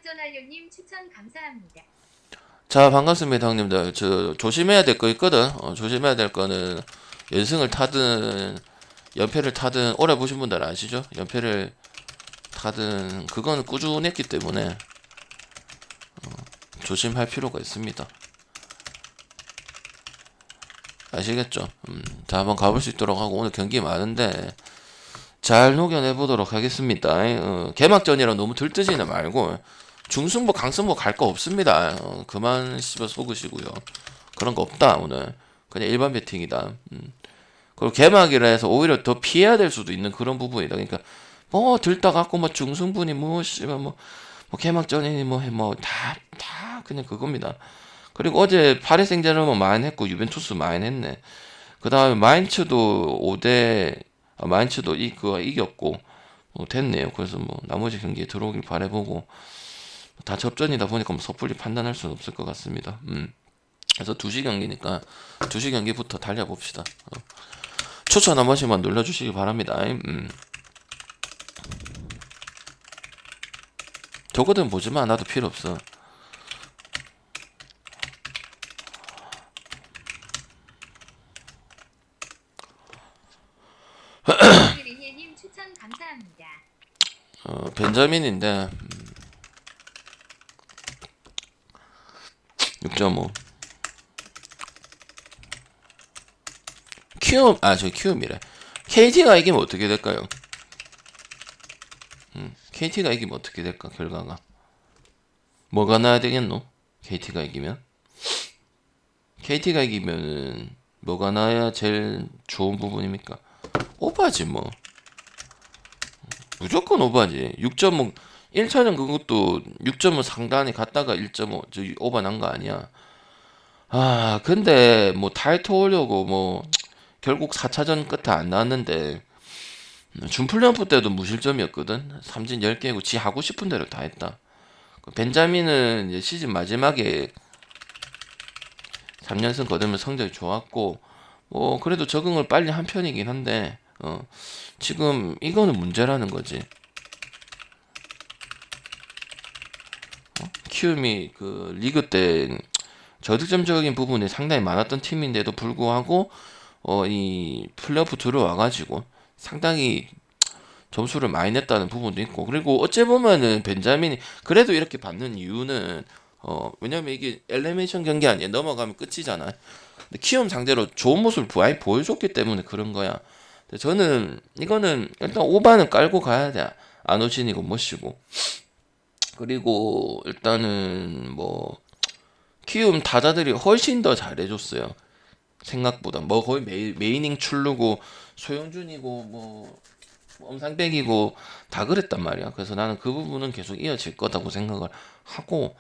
개막전환료님 추천 감사합니다. 자, 반갑습니다, 형님들. 조심해야 될 거 있거든. 조심해야 될 거는 연승을 타든 연패를 타든 오래 보신 분들 아시죠? 연패를 타든 그건 꾸준했기 때문에 조심할 필요가 있습니다. 아시겠죠? 자, 한번 가볼 수 있도록 하고 오늘 경기 많은데 잘 녹여내 보도록 하겠습니다. 개막전이라 너무 들뜨지는 말고 중승부 강승부 갈 거 없습니다. 그만 씹어 속으시고요. 그런 거 없다 오늘. 그냥 일반 배팅이다. 그리고 개막이라 해서 오히려 더 피해야 될 수도 있는 그런 부분이다. 그러니까 뭐 들다 갖고 뭐 중승분이 뭐 씨발 뭐 개막전이니 다 그냥 그겁니다. 그리고 어제 파리 생제르맹 많이 했고 유벤투스 많이 했네. 그 다음에 마인츠도 5대 마인츠도 그거 이겼고 됐네요. 그래서 뭐 나머지 경기에 들어오길 바라보고 다 접전이다 보니까 뭐 섣불리 판단할 수는 없을 것 같습니다. 그래서 2시 경기니까 2시 경기부터 달려봅시다. 추천 한 번씩만 눌러주시기 바랍니다. 저거든 보지마. 나도 필요 없어. 리니님 추천 감사합니다. 벤자민인데 6.5 키움이래. KT가 이기면 어떻게 될까요? KT가 이기면 어떻게 될까? 결과가 뭐가 나야 되겠노? KT가 이기면 뭐가 나야 제일 좋은 부분입니까? 오바지 뭐. 무조건 오바지. 6.5 1차전 그것도 6.5 상단에 갔다가 1.5 저 오바 난 거 아니야. 근데 뭐 타이틀 오려고 뭐 결국 4차전 끝에 안 나왔는데 준플레이오프 때도 무실점이었거든. 삼진 10개고 지 하고 싶은 대로 다 했다. 벤자민은 이제 시즌 마지막에 3연승 거두면 성적이 좋았고 뭐 그래도 적응을 빨리 한 편이긴 한데 지금 이거는 문제라는 거지. 키움이 그 리그 때 저득점적인 부분이 상당히 많았던 팀인데도 불구하고 이 플레이오프 들어와가지고 상당히 점수를 많이 냈다는 부분도 있고 그리고 어째 보면은 벤자민이 그래도 이렇게 받는 이유는 왜냐면 이게 엘리미네이션 경기 아니야. 넘어가면 끝이잖아. 근데 키움 상대로 좋은 모습을 많이 보여줬기 때문에 그런 거야. 근데 저는 이거는 일단 오바는 깔고 가야 돼. 안오진이고 뭐시고. 그리고 일단은 뭐 키움 타자들이 훨씬 더 잘해줬어요. 생각보다 뭐 거의 메이닝 출루고 소영준이고 뭐 엄상백이고 다 그랬단 말이야. 그래서 나는 그 부분은 계속 이어질 거다고 생각을 하고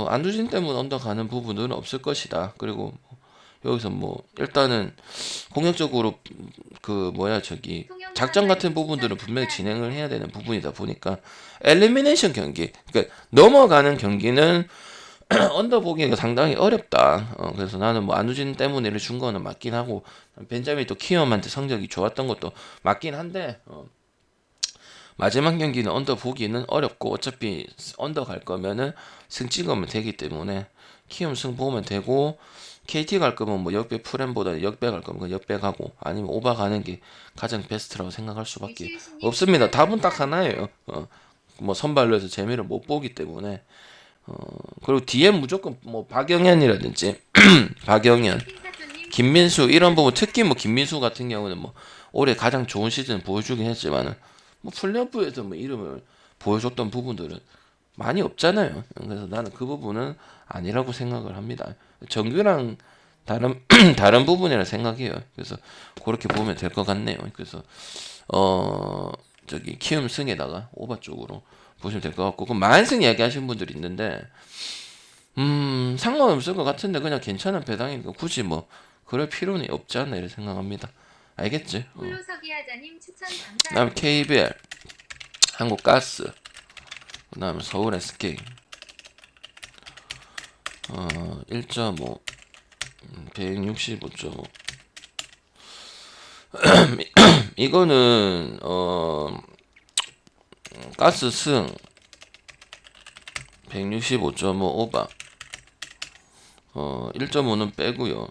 안두진 때문에 언덕가는 부분은 없을 것이다. 그리고 여기서 뭐 일단은 공격적으로 그 작전 같은 부분들은 분명히 진행을 해야 되는 부분이다 보니까 엘리미네이션 경기 그러니까 넘어가는 경기는 언더보기가 상당히 어렵다. 그래서 나는 뭐 안우진 때문에 준 거는 맞긴 하고 벤자민이 또 키움한테 성적이 좋았던 것도 맞긴 한데 마지막 경기는 언더 보기는 어렵고 어차피 언더 갈 거면은 승 찍으면 되기 때문에 키움 승 보면 되고 KT 갈 거면 뭐 역배 프렘보다 역배 갈 거면 역배 가고 아니면 오바 가는 게 가장 베스트라고 생각할 수밖에 없습니다. 답은 딱 하나예요. 뭐 선발로 해서 재미를 못 보기 때문에 그리고 DM 무조건 뭐 박영현이라든지 박영현, 김민수 이런 부분 특히 뭐 김민수 같은 경우는 뭐 올해 가장 좋은 시즌 보여주긴 했지만은 뭐 플레이오프에서 뭐 이름을 보여줬던 부분들은 많이 없잖아요. 그래서 나는 그 부분은 아니라고 생각을 합니다. 정규랑 다른 다른 부분이라 생각해요. 그래서 그렇게 보면 될 것 같네요. 그래서 키움 승에다가 오바 쪽으로 보시면 될 것 같고 그럼 만승 이야기하시는 분들이 있는데 상관없을 것 같은데 그냥 괜찮은 배당이니까 굳이 뭐 그럴 필요는 없지 않나 이렇게 생각합니다. 알겠지? 홀로서기하자님 추천 감사합니다. 그다음에 KBL 한국가스 그다음에 서울 SK 1.5 165.5 이거는 가스 승 165.5 오바. 1.5는 빼고요.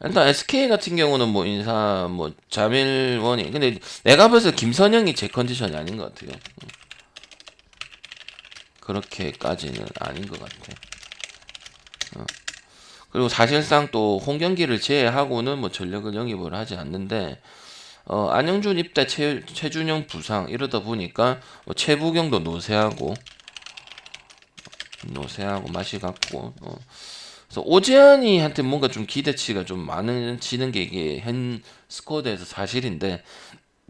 일단 SK 같은 경우는 뭐 인사 뭐 자밀원이 근데 내가 봐서 김선영이 제 컨디션이 아닌 것 같아요. 그렇게까지는 아닌 것 같아. 그리고 사실상 또 홍경기를 제외하고는 뭐 전력을 영입을 하지 않는데 안영준 입대 최준영 부상 이러다 보니까 뭐 최부경도 노쇠하고 맛이 갔고 그래서 오재환이한테 뭔가 좀 기대치가 좀 많아지는 게 이게 현 스쿼드에서 사실인데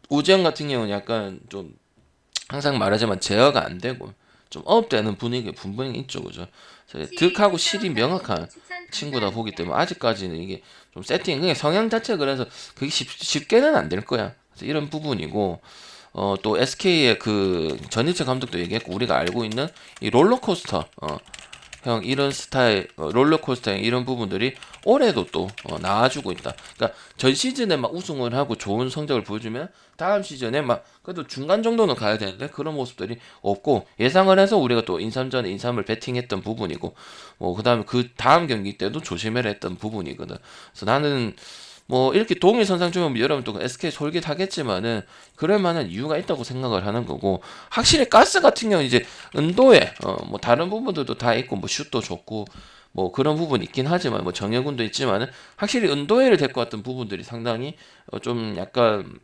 오재환 같은 경우는 약간 좀 항상 말하지만 제어가 안 되고 좀 업되는 분명히 있죠, 그죠? 그래서 득하고 실이 명확한 친구다 보기 때문에 아직까지는 이게 좀 세팅, 그냥 성향 자체가 그래서 그게 쉽게는 안 될 거야. 그래서 이런 부분이고 또 SK의 그 전희철 감독도 얘기했고 우리가 알고 있는 이 롤러코스터 형 이런 스타일 롤러코스터 이런 부분들이 올해도 또 나와주고 있다. 그러니까 전 시즌에 막 우승을 하고 좋은 성적을 보여주면 다음 시즌에 막 그래도 중간 정도는 가야 되는데 그런 모습들이 없고 예상을 해서 우리가 또 인삼전에 인삼을 배팅했던 부분이고 뭐 그다음에 그 다음 경기 때도 조심해라 했던 부분이거든. 그래서 나는 뭐 이렇게 동일선상 주면 여러분 또 SK 솔깃하겠지만은 그럴 만한 이유가 있다고 생각을 하는 거고 확실히 가스 같은 경우는 이제 은도에 뭐 다른 부분들도 다 있고 뭐 슛도 좋고 뭐 그런 부분이 있긴 하지만 뭐 정예군도 있지만은 확실히 은도에를 데리고 왔던 부분들이 상당히 좀 약간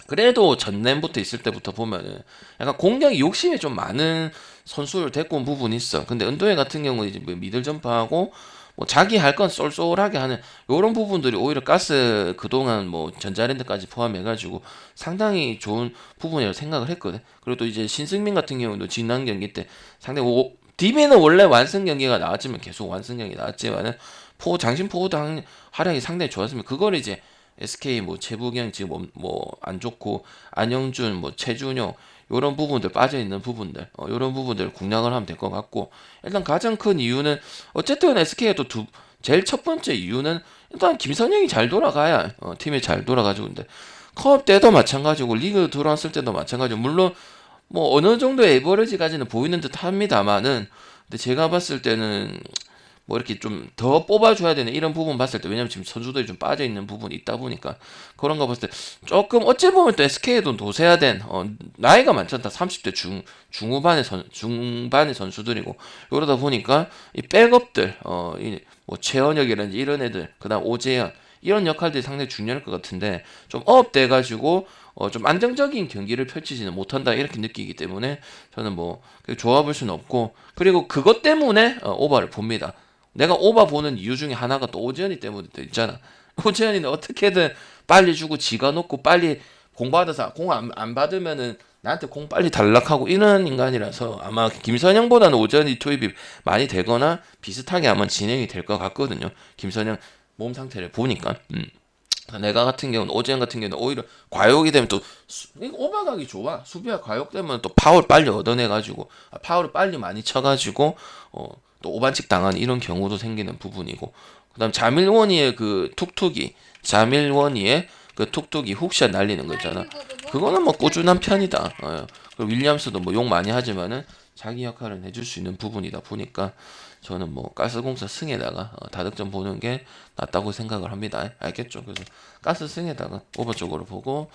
그래도 전nem부터 있을 때부터 보면은 약간 공격이 욕심이 좀 많은 선수를 데리고 온 부분이 있어. 근데 은도에 같은 경우는 이제 뭐 미들 점프하고 뭐 자기 할 건 쏠쏠하게 하는 요런 부분들이 오히려 가스 그동안 뭐 전자랜드까지 포함해가지고 상당히 좋은 부분이라고 생각을 했거든. 그리고 또 이제 신승민 같은 경우도 지난 경기 때 상당히 DB는 원래 완승 경기가 나왔지만 계속 완승 경기 나왔지만은 장신 포워드 활약이 상당히 좋았습니다. 그걸 이제 SK 뭐 최부경 지금 뭐 안 좋고 안영준 뭐 최준용 요런 부분들 빠져 있는 부분들 요런 부분들 공략을 하면 될 것 같고 일단 가장 큰 이유는 어쨌든 SK의 또 제일 첫 번째 이유는 일단 김선영이 잘 돌아가야 팀이 잘 돌아가지고 근데 컵 때도 마찬가지고 리그 들어왔을 때도 마찬가지고 물론 뭐 어느 정도의 에버리지까지는 보이는 듯 합니다만은 근데 제가 봤을 때는 뭐 이렇게 좀 더 뽑아줘야 되는 이런 부분 봤을 때 왜냐면 지금 선수들이 좀 빠져 있는 부분이 있다 보니까 그런 거 봤을 때 조금 어찌 보면 또 SK에도 노세야 된 나이가 많잖아 30대 중반의 선수들이고 이러다 보니까 이 백업들 뭐 최원혁이라든지 이런 애들 그다음 오재현 이런 역할들이 상당히 중요할 것 같은데 좀 업돼 가지고 좀 안정적인 경기를 펼치지는 못한다 이렇게 느끼기 때문에 저는 뭐 좋아 볼 수는 없고 그리고 그것 때문에 오바를 봅니다. 내가 오바 보는 이유 중에 하나가 또 오재현이 때문에도 있잖아. 오재현이는 어떻게든 빨리 주고 지가 놓고 빨리 공 받아서 공 안 받으면은 나한테 공 빨리 단락하고 이런 인간이라서 아마 김선영보다는 오재현이 투입이 많이 되거나 비슷하게 아마 진행이 될 것 같거든요. 김선영 몸 상태를 보니까. 내가 같은 경우는 오재현 같은 경우는 오히려 과욕이 되면 또 오버각이 좋아. 수비가 과욕되면 또 파울 빨리 얻어내가지고 파울을 빨리 많이 쳐가지고 또 오반칙 당하는 이런 경우도 생기는 부분이고 그다음 자밀원이의 그 툭툭이 자밀원이의 그 툭툭이 훅샷 날리는 거 있잖아. 그거는 뭐 꾸준한 편이다. 그리고 윌리엄스도 뭐 욕 많이 하지만은 자기 역할을 해줄 수 있는 부분이다 보니까 저는 뭐 가스공사 승에다가 다득점 보는 게 낫다고 생각을 합니다. 알겠죠? 그래서 가스 승에다가 오버 쪽으로 보고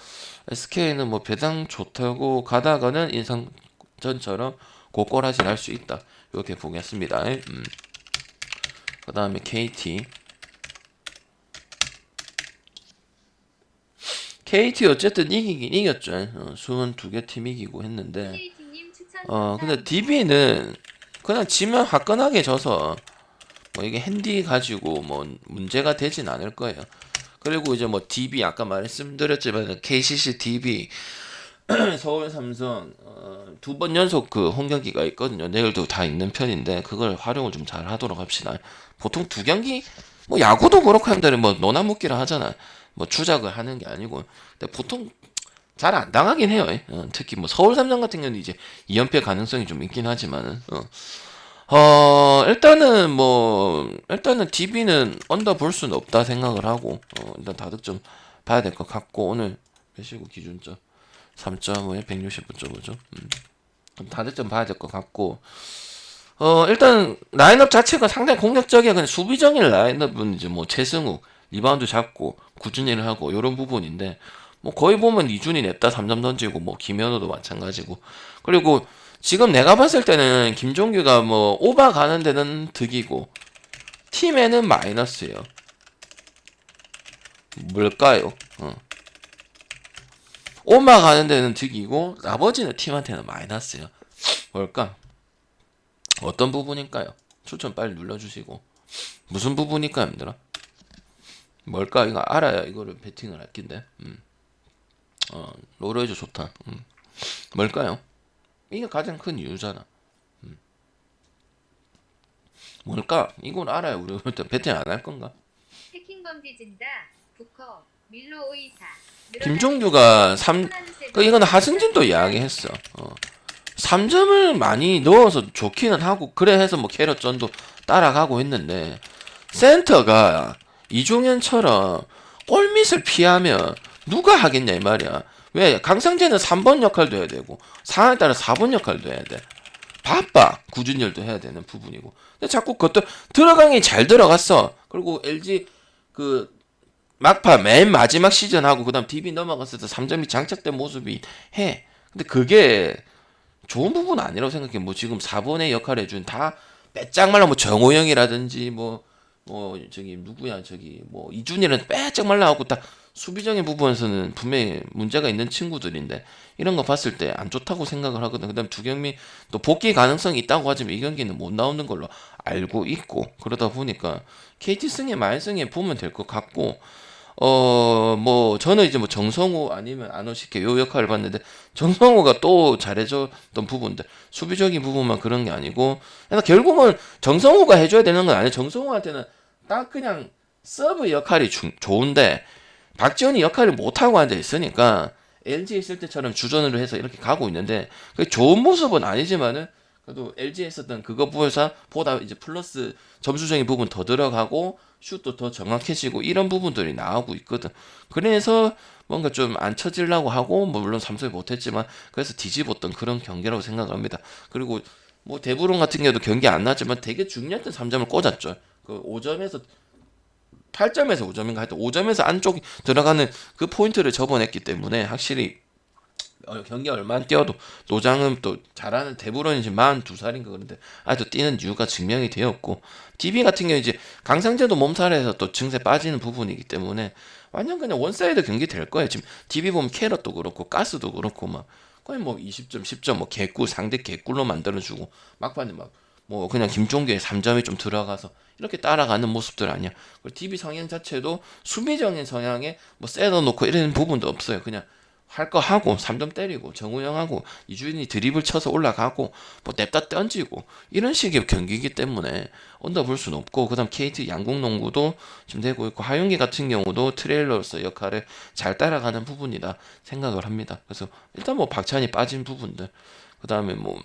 SK는 뭐 배당 좋다고 가다가는 인상전처럼 고골하지 날 수 있다. 이렇게 보겠습니다. 그 다음에 KT 어쨌든 이기긴 이겼죠. 수원 2개 팀 이기고 했는데 KT님 추천 근데 DB는 그냥 지면 화끈하게 져서 뭐 이게 핸디 가지고 뭐 문제가 되진 않을 거예요. 그리고 이제 뭐 DB 아까 말씀드렸지만 KCC DB 서울 삼성 2번 연속 그 홈경기가 있거든요. 내일도 다 있는 편인데 그걸 활용을 좀 잘 하도록 합시다. 보통 2경기 뭐 야구도 그렇고 한데 뭐 노나묵기라 하잖아. 뭐 추작을 하는 게 아니고 근데 보통 잘 안 당하긴 해요. 특히 뭐 서울 삼성 같은 경우는 이제 2연패 가능성이 좀 있긴 하지만은 일단은 DB는 언더 볼 수는 없다 생각을 하고 일단 다득점 봐야 될 것 같고 오늘 배시구 기준점 3.5에 160.5죠. 다득점 봐야 될 것 같고 일단 라인업 자체가 상당히 공격적이야. 그냥 수비적인 라인업은 이제 뭐 최승욱 리바운드 잡고 꾸준히 일 하고 이런 부분인데 뭐 거의 보면 이준이 냅다 3점 던지고 뭐 김현우도 마찬가지고 그리고 지금 내가 봤을 때는 김종규가 뭐 오바 가는 데는 득이고 팀에는 마이너스예요. 뭘까요? 오바 가는 데는 득이고 나머지는 팀한테는 마이너스예요. 뭘까? 어떤 부분일까요? 추천 빨리 눌러주시고 무슨 부분일까요, 얘들아? 뭘까? 이거 알아야 이거를 배팅을 할 텐데. 로레즈 좋다. 뭘까요? 이게 가장 큰 이유잖아. 뭘까? 이건 알아야 우리 배팅 안 할 건가? 해킹 범죄진다. 부커 밀로 오이사. 김종규가 3, 이거는 하승진도 이야기했어. 3점을 많이 넣어서 좋기는 하고 그래 해서 뭐 캐럿전도 따라가고 했는데 센터가 이종현처럼 골밑을 피하면 누가 하겠냐 이 말이야. 왜? 강상재는 3번 역할도 해야 되고 상황에 따라 4번 역할도 해야 돼. 바빠. 구준열도 해야 되는 부분이고. 근데 자꾸 그것도 들어가기 잘 들어갔어. 그리고 LG 그 막판 맨 마지막 시즌하고 그다음 DB 넘어갔을 때 3점이 장착된 모습이 해. 근데 그게 좋은 부분 아니라고 생각해. 뭐 지금 4번의 역할을 해준 다 빼짝 말라 뭐 정호영이라든지 뭐 저기 누구야 저기 뭐 이준이는 빼짝 말라하고 다 수비적인 부분에서는 분명히 문제가 있는 친구들인데 이런 거 봤을 때 안 좋다고 생각을 하거든. 그다음 두경민 또 복귀 가능성이 있다고 하지만 이 경기는 못 나오는 걸로 알고 있고 그러다 보니까 KT 승에 마인승에 보면 될 것 같고 뭐 저는 이제 뭐 정성호 아니면 안호식회 요 역할을 봤는데 정성호가 또 잘해줬던 부분들 수비적인 부분만 그런 게 아니고 그러니까 결국은 정성호가 해줘야 되는 건 아니에요. 정성호한테는 딱 그냥 서브 역할이 좋은데 박지원이 역할을 못하고 앉아 있으니까 LG에 있을 때처럼 주전으로 해서 이렇게 가고 있는데 그게 좋은 모습은 아니지만은 그래도 LG에 있었던 그거 보다 이제 플러스 점수적인 부분 더 들어가고 슛도 더 정확해지고 이런 부분들이 나오고 있거든. 그래서 뭔가 좀 안 쳐지려고 하고 뭐 물론 삼성이 못했지만 그래서 뒤집었던 그런 경기라고 생각합니다. 그리고 뭐 대부분 같은 경우도 경기 안 났지만 되게 중요했던 3점을 꽂았죠. 그 5점에서 8점에서 5점인가 하여튼 5점에서 안쪽 들어가는 그 포인트를 접어냈기 때문에 확실히 경기 얼마 안 뛰어도 노장은 또 잘하는 대부분이 이제 42살인가 그런데 아직도 뛰는 이유가 증명이 되었고 DB 같은 경우 이제 강상재도 몸살에서 또 증세 빠지는 부분이기 때문에 완전 그냥 원사이드 경기 될 거예요. 지금 DB 보면 캐럿도 그렇고 가스도 그렇고 막 거의 뭐 20점 10점 뭐 개꿀 상대 개꿀로 만들어주고 막판에 막 뭐 그냥 김종규의 3점이 좀 들어가서 이렇게 따라가는 모습들 아니야. 그리고 DB 성향 자체도 수비적인 성향에 뭐 셋어 놓고 이런 부분도 없어요. 그냥 할 거 하고 3점 때리고 정우영하고 이주인이 드리블 쳐서 올라가고 뭐 냅다 던지고 이런 식의 경기이기 때문에 언더 볼 수는 없고 그다음 KT 양궁농구도 지금 되고 있고 하윤기 같은 경우도 트레일러로서 역할을 잘 따라가는 부분이다 생각을 합니다. 그래서 일단 뭐 박찬이 빠진 부분들 그다음에 뭐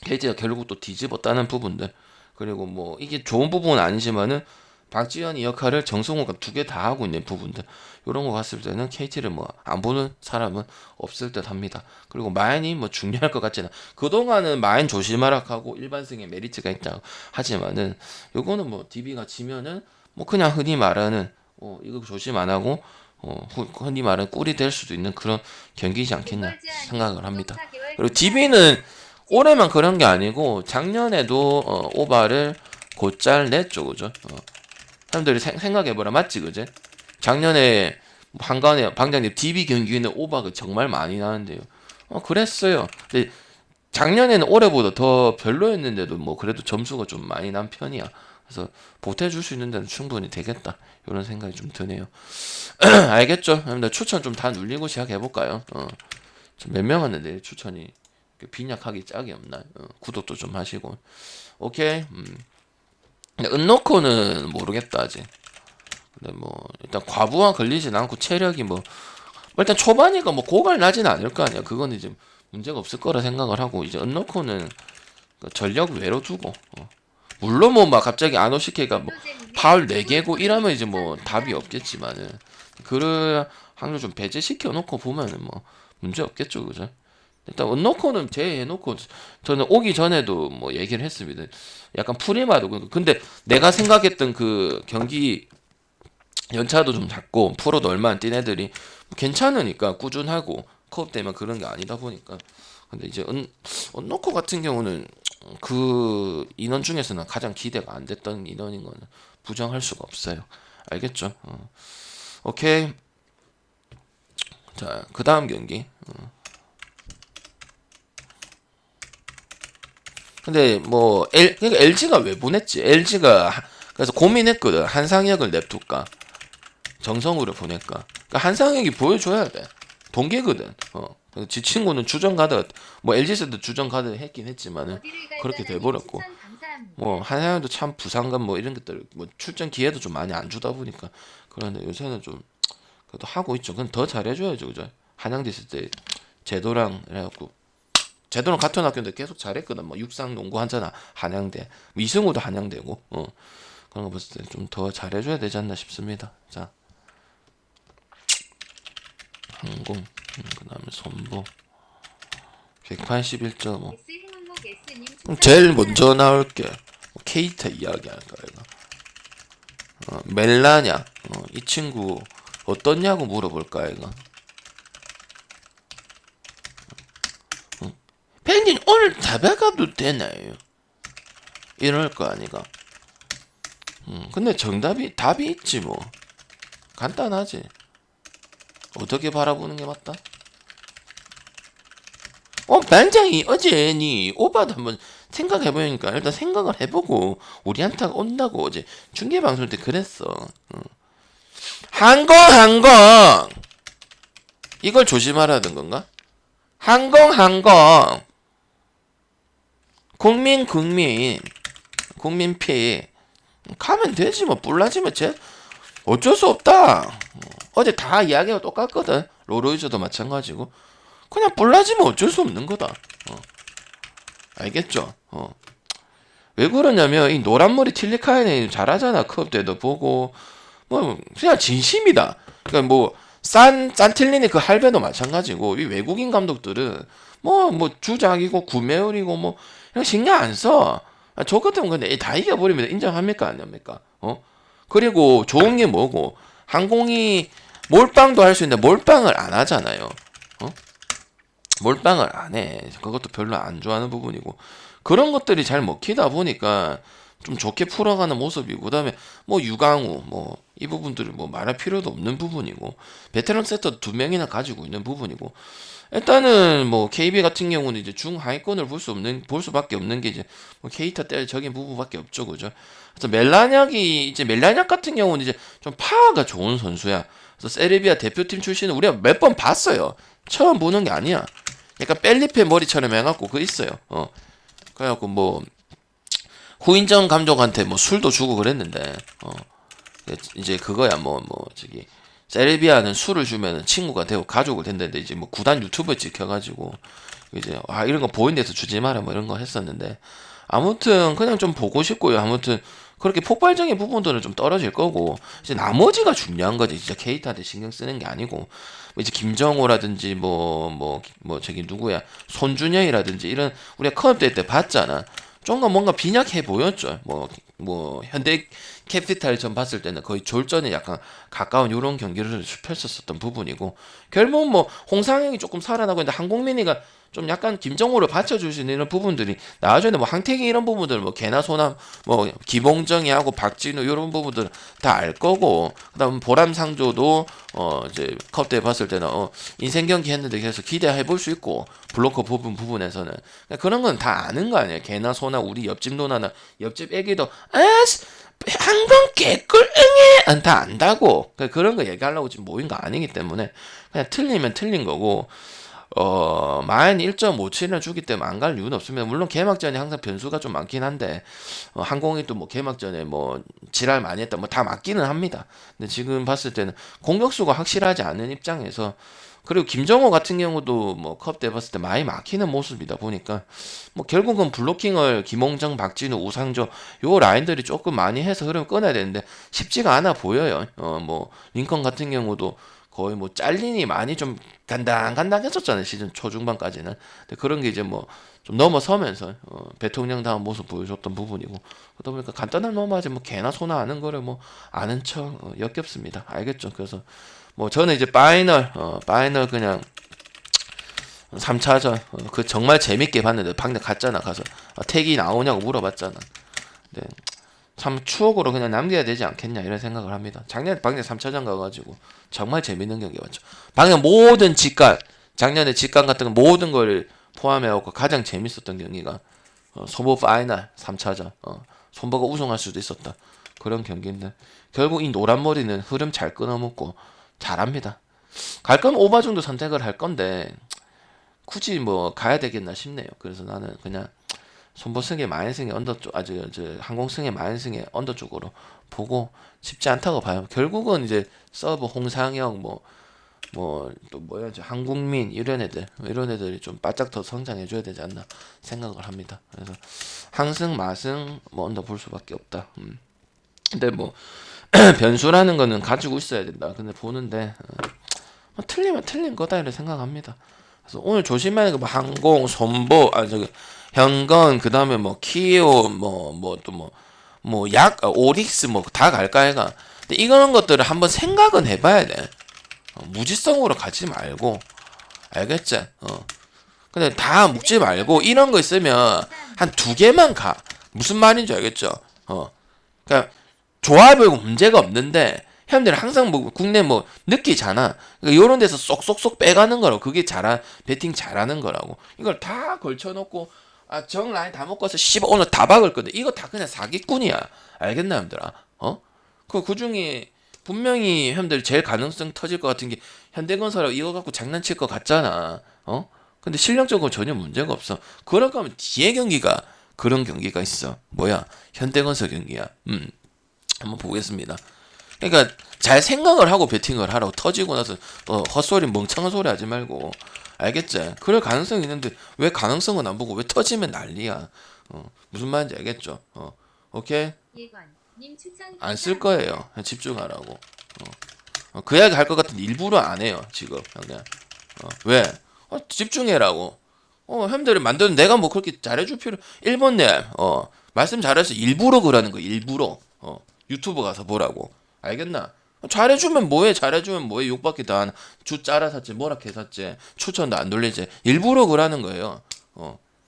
KT가 결국 또 뒤집었다는 부분들 그리고 뭐 이게 좋은 부분은 아니지만은 박지현이 역할을 정성호가 2개 다 하고 있는 부분들 이런 거 봤을 때는 KT를 뭐 안 보는 사람은 없을 듯 합니다. 그리고 마인이 뭐 중요할 것 같지는 그동안은 마인 조심하라 하고 일반승에 메리트가 있다 하지만은 요거는 뭐 DB가 지면은 뭐 그냥 흔히 말하는 이거 조심 안 하고 흔히 말하는 꿀이 될 수도 있는 그런 경기이지 않겠냐 생각을 합니다. 그리고 DB는 올해만 그런 게 아니고 작년에도 오바를 곧잘 냈죠, 그죠? 사람들이 생각해보라 맞지, 그제? 작년에 한간에 방장님 DB 경기는 오바가 정말 많이 나는데요. 그랬어요. 근데 작년에는 올해보다 더 별로였는데도 뭐 그래도 점수가 좀 많이 난 편이야. 그래서 보태줄 수 있는 데는 충분히 되겠다. 이런 생각이 좀 드네요. 알겠죠? 여러분들 추천 좀 다 눌리고 시작해볼까요? 몇 명 왔는데 추천이 빈약하기 짝이 없나? 구독도 좀 하시고. 오케이. 근데 은노코는 모르겠다 아직. 근데 뭐 일단 과부하 걸리진 않고 체력이 뭐 일단 초반이가 뭐 고갈 나진 않을 거 아니야. 그건 이제 문제가 없을 거라 생각을 하고 이제 은노코는 전력 외로 두고 물론 뭐 막 갑자기 아노시케가 뭐 파울 4개고 이러면 이제 뭐 답이 없겠지만은 그럴 확률 좀 배제시켜 놓고 보면은 뭐 문제 없겠죠, 그죠? 일단 은노코는 제해놓고 저는 오기 전에도 뭐 얘기를 했습니다. 약간 프리마도 근데 내가 생각했던 그 경기 연차도 좀 작고 프로도 얼마 안 뛴 애들이 괜찮으니까 꾸준하고 컵 되면 그런 게 아니다 보니까 근데 이제 은노코 같은 경우는 그 인원 중에서는 가장 기대가 안 됐던 인원인 거는 부정할 수가 없어요. 알겠죠? 오케이. 자, 그 다음 경기. 근데 뭐 그러니까 LG가 왜 보냈지? LG가 그래서 고민했거든. 한상혁을 냅둘까? 정성우를 보낼까? 그러니까 한상혁이 보여줘야 돼. 동계거든. 지 친구는 주전 가드 뭐 LG에서도 주전 가드 했긴 했지만은 어디를 그렇게 갈까라님 돼버렸고 추천 감사합니다. 뭐 한상혁도 참 부상감 뭐 이런 것들 뭐 출전 기회도 좀 많이 안 주다 보니까 그런데 요새는 좀 그래도 하고 있죠. 그건 더 잘해줘야죠, 그죠? 한양대 있을 때 제도랑 해갖고 제도랑 같은 학교인데 계속 잘했거든. 뭐 육상 농구 하잖아. 한양대. 뭐 이승우도 한양대고. 그런 거 봤을 때 좀 더 잘해줘야 되지 않나 싶습니다. 자, 항공. 그다음에 손보. 181.5. S 행운목 S님 추천 제일 감사합니다. 먼저 나올 게 케이타 이야기 할까 이거. 멜라냐. 이 친구 어떻냐고 물어볼까 이거. pen님 오늘 잡아가도 되나요? 이럴 거 아니가. 근데 답이 있지 뭐. 간단하지. 어떻게 바라보는 게 맞다? 반장이 어제 니 오빠도 한번 생각해보니까 일단 생각을 해보고 우리 한타가 온다고 어제 중계방송 때 그랬어. 항공 이걸 조심하라는 건가? 항공 국민피 가면 되지 뭐. 뿔나지면 쟤 어쩔 수 없다. 어제 다 이야기가 똑같거든. 로로이저도 마찬가지고 그냥 뿔나지면 어쩔 수 없는 거다. 알겠죠? 왜 그러냐면 이 노란머리 틸리카이네 잘하잖아. 컵 때도 보고 뭐 그냥 진심이다. 그러니까 뭐 산틸리니 그 할배도 마찬가지고 이 외국인 감독들은 뭐 주작이고 구매율이고 뭐 이런 신경 안 써. 저 같으면 근데 다 이겨버리면 인정합니까 안 합니까? 그리고 좋은 게 뭐고 항공이 몰빵도 할 수 있는데 몰빵을 안 하잖아요. 몰빵을 안 해. 그것도 별로 안 좋아하는 부분이고 그런 것들이 잘 먹히다 보니까 좀 좋게 풀어가는 모습이고 그다음에 뭐 유강우 뭐 이 부분들을 뭐 말할 필요도 없는 부분이고 베테랑 세터 2명이나 가지고 있는 부분이고 일단은 뭐 KB 같은 경우는 이제 중하위권을 볼 수밖에 없는 게 이제 뭐 케이타 때적인 부분밖에 없죠, 그죠? 그래서 멜라냐 같은 경우는 이제 좀 파워가 좋은 선수야. 그래서 세르비아 대표팀 출신은 우리가 몇 번 봤어요. 처음 보는 게 아니야. 약간 펠리페 머리처럼 해갖고 그 있어요. 그래갖고 뭐 후인정 감독한테 뭐 술도 주고 그랬는데 이제 그거야 뭐 저기 세르비아는 술을 주면은 친구가 되고 가족을 된다는데 이제 뭐 구단 유튜브에 찍혀가지고 이제 이런 거 보인 데서 주지 마라 뭐 이런 거 했었는데 아무튼 그냥 좀 보고 싶고요. 아무튼 그렇게 폭발적인 부분들은 좀 떨어질 거고 이제 나머지가 중요한 거지. 진짜 케이타한테 신경 쓰는 게 아니고 뭐 이제 김정호라든지 뭐 저기 누구야 손준영이라든지 이런 우리가 컵 때 봤잖아. 좀 더 뭔가 빈약해 보였죠. 뭐 현대 캐피탈 전 봤을 때는 거의 졸전에 약간 가까운 이런 경기를 펼쳤었던 부분이고 결국은 뭐 홍상영이 조금 살아나고 있는데 한국민이가 좀 약간 김정호를 받쳐줄 수 있는 이런 부분들이 나중에 뭐 항택이 이런 부분들 뭐 개나 소남 뭐 기봉정이 하고 박진우 이런 부분들 다 알 거고 그다음 보람상조도 이제 컵 때 봤을 때는 인생 경기 했는데 계속 기대해 볼 수 있고 블로커 부분에서는 그런 건 다 아는 거 아니에요. 개나 소나 우리 옆집 누나나 옆집 애기도 항공 개꿀 응애 다 안다고 그런 거 얘기하려고 지금 모인 거 아니기 때문에 그냥 틀리면 틀린 거고 마인 1.57을 주기 때문에 안 갈 이유는 없습니다. 물론 개막전이 항상 변수가 좀 많긴 한데 항공이 또 뭐 개막전에 뭐 지랄 많이 했다 뭐 다 맞기는 합니다. 근데 지금 봤을 때는 공격수가 확실하지 않은 입장에서 그리고 김정호 같은 경우도 뭐 컵 때 봤을 때 많이 막히는 모습이다 보니까 뭐 결국은 블로킹을 김홍정, 박진우, 우상조 요 라인들이 조금 많이 해서 흐름 끊어야 되는데 쉽지가 않아 보여요. 뭐 링컨 같은 경우도 거의 뭐 잘리니 많이 좀 간당간당했었잖아요. 시즌 초중반까지는. 근데 그런 게 이제 뭐 좀 넘어서면서 대통령다운 모습 보여줬던 부분이고 그러다 보니까 간단한 넘어하지 뭐 개나 소나 아는 거를 뭐 아는 척 역겹습니다. 알겠죠? 그래서 뭐 저는 이제 파이널 그냥 3차전 그 정말 재밌게 봤는데 방금 갔잖아. 가서 택이 나오냐고 물어봤잖아. 네. 참 추억으로 그냥 남겨야 되지 않겠냐 이런 생각을 합니다. 작년에 방금 3차전 가가지고 정말 재밌는 경기 봤죠. 방금 모든 직관 작년에 직관 같은 거 모든 걸 포함해갖고 가장 재밌었던 경기가 소보 파이널 3차전 손보가 우승할 수도 있었다 그런 경기인데 결국 이 노란머리는 흐름 잘 끊어먹고 잘합니다. 갈 거면 오바 정도 선택을 할 건데 굳이 뭐 가야 되겠나 싶네요. 그래서 나는 그냥 손보승의 마인승의 언더 쪽 항공승의 마인승의 언더 쪽으로 보고 쉽지 않다고 봐요. 결국은 이제 서브 홍상영 또 뭐야 한국민 이런 애들이 좀 바짝 더 성장해줘야 되지 않나 생각을 합니다. 그래서 항승 마승 뭐 언더 볼 수밖에 없다. 근데 뭐 변수라는 거는 가지고 있어야 된다. 근데 보는데 뭐 틀리면 틀린 거다 이렇게 생각합니다. 그래서 오늘 조심해야 뭐 항공, 손보, 현건, 그 다음에 뭐 키오, 오릭스 뭐 다 갈까 해가. 근데 이런 것들을 한번 생각은 해봐야 돼. 무지성으로 가지 말고, 알겠지? 근데 다 묶지 말고 이런 거 있으면 한 2개만 가. 무슨 말인지 알겠죠? 그러니까 조합이 문제가 없는데. 형들이 항상 뭐 국내 뭐 느끼잖아. 그러니까 이런 데서 쏙쏙쏙 빼가는 거라고. 그게 배팅 잘하는 거라고. 이걸 다 걸쳐놓고 정 라인 다 먹고서 오늘 다 박을 건데 이거 다 그냥 사기꾼이야. 알겠나 형들아? 그 중에 분명히 형들 제일 가능성 터질 것 같은 게 현대건설하고 이거 갖고 장난칠 것 같잖아. 근데 실력적으로 전혀 문제가 없어. 그럴 거면 뒤에 경기가 그런 경기가 있어. 뭐야? 현대건설 경기야. 한번 보겠습니다. 그러니까 잘 생각을 하고 배팅을 하라고. 터지고 나서 헛소리 멍청한 소리 하지 말고. 알겠지? 그럴 가능성이 있는데 왜 가능성은 안 보고 왜 터지면 난리야. 무슨 말인지 알겠죠? 오케이? 안 쓸 거예요. 그냥 집중하라고. 그 이야기 할 것 같은데 일부러 안 해요. 지금 그냥. 왜? 집중해라고. 형들이 만드는 내가 뭐 그렇게 잘해줄 필요 1번님 말씀 잘해서 일부러 그러는 거. 일부러 유튜브 가서 보라고. 알겠나? 잘해주면 뭐해? 잘해주면 뭐해? 욕밖에 다 하나. 주 짜라 샀지 뭐라 해 샀지 추천도 안 돌리지. 일부러 그러는 거예요.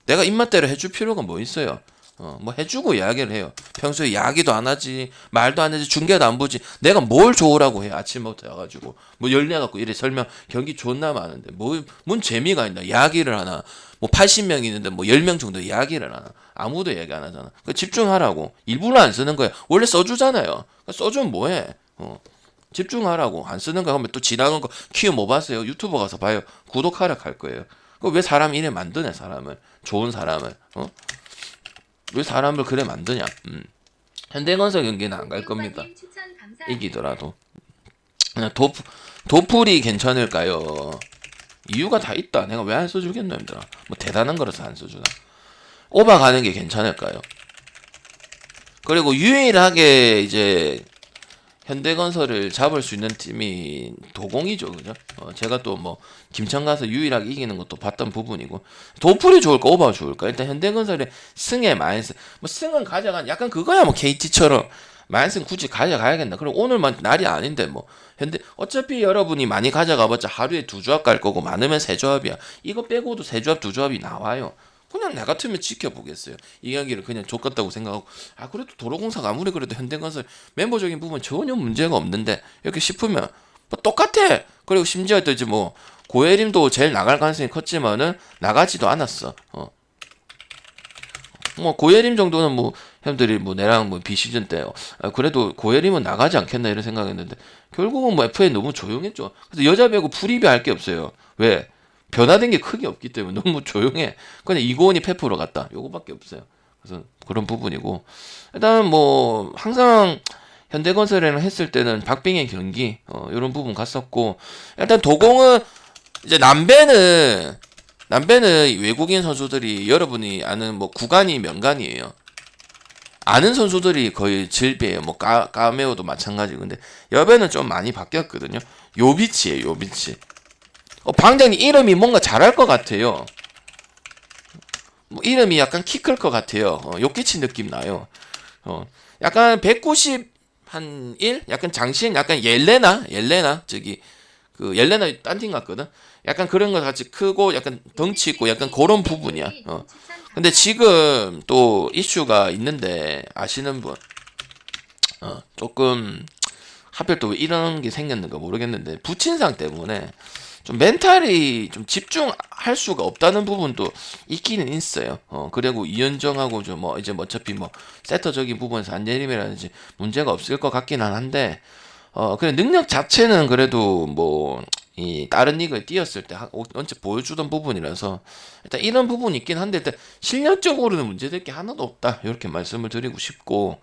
내가 입맛대로 해줄 필요가 뭐 있어요? 뭐 해주고 이야기를 해요. 평소에 이야기도 안 하지 말도 안 하지 중계도 안 보지. 내가 뭘 좋으라고 해. 아침부터 와가지고 뭐 열내갖고 이래 설명 경기 존나 많은데 뭔 재미가 있나. 이야기를 하나. 뭐 80명 있는데 뭐 10명 정도 이야기를 하나. 아무도 얘기 안 하잖아. 집중하라고. 일부러 안 쓰는 거야. 원래 써주잖아요. 써주면 뭐해? 집중하라고. 안 쓰는 거 하면 또 지나간 거 키워 뭐 봤어요? 유튜버 가서 봐요. 구독하라 할 거예요. 왜 사람 이래 만드냐 사람을. 좋은 사람을. 왜 사람을 그래 만드냐. 현대건설 경기는 안 갈 겁니다. 이기더라도. 도풀이 괜찮을까요? 이유가 다 있다. 내가 왜 안 써주겠노 힘들어. 뭐 대단한 거라서 안 써주나. 오바 가는 게 괜찮을까요? 그리고 유일하게 이제 현대건설을 잡을 수 있는 팀이 도공이죠, 그죠? 제가 또 뭐 김천 가서 유일하게 이기는 것도 봤던 부분이고. 도풀이 좋을까 오바가 좋을까? 일단 현대건설의 승에 마인승. 뭐 승은 가져간 약간 그거야. 뭐 KT처럼 마인승 굳이 가져가야겠나? 그리고 오늘만 날이 아닌데 뭐 어차피 여러분이 많이 가져가봤자 하루에 2조합 갈 거고 많으면 3조합이야. 이거 빼고도 3조합 2조합이 나와요. 그냥 나 같으면 지켜보겠어요. 이 경기를 그냥 족같다고 생각하고 그래도 도로공사가 아무리 그래도 현대건설 멤버적인 부분 전혀 문제가 없는데 이렇게 싶으면 뭐 똑같아. 그리고 심지어 또 이제 뭐 고예림도 제일 나갈 가능성이 컸지만은 나가지도 않았어. 뭐 고예림 정도는 뭐 형들이 뭐 내랑 뭐 비시즌 때 그래도 고예림은 나가지 않겠나 이런 생각했는데 결국은 뭐 FA 너무 조용했죠. 그래서 여자 배구 프리뷰 할 게 없어요. 왜? 변화된 게 크게 없기 때문에 너무 조용해. 그냥 이고은이 페프로 갔다. 요거밖에 없어요. 그래서 그런 부분이고 일단 뭐 항상 현대건설이랑 했을 때는 박빙의 경기 이런 부분 갔었고 일단 도공은 이제 남배는 외국인 선수들이 여러분이 아는 뭐 구간이 명간이에요. 아는 선수들이 거의 질비해요. 뭐 까메오도 마찬가지고. 근데 여배는 좀 많이 바뀌었거든요. 요비치예요, 요비치. 방장님 이름이 뭔가 잘할 것 같아요. 뭐 이름이 약간 키 클 것 같아요. 요키치 느낌 나요. 약간 190 한 1? 약간 장신 약간 옐레나 저기 그 옐레나 딴 팀 같거든. 약간 그런 거 같이 크고 약간 덩치 있고 약간 그런 부분이야. 근데 지금 또 이슈가 있는데 아시는 분 조금 하필 또 이런 게 생겼는가 모르겠는데 부친상 때문에 좀 멘탈이 좀 집중할 수가 없다는 부분도 있기는 있어요. 그리고 이현정하고 좀 뭐 이제 뭐 어차피 뭐 세터적인 부분에서 안예림이라든지 문제가 없을 것 같긴 한데 그래 능력 자체는 그래도 뭐 이 다른 리그에 뛰었을 때 언제 보여주던 부분이라서 일단 이런 부분이 있긴 한데 일단 실력적으로는 문제될 게 하나도 없다 이렇게 말씀을 드리고 싶고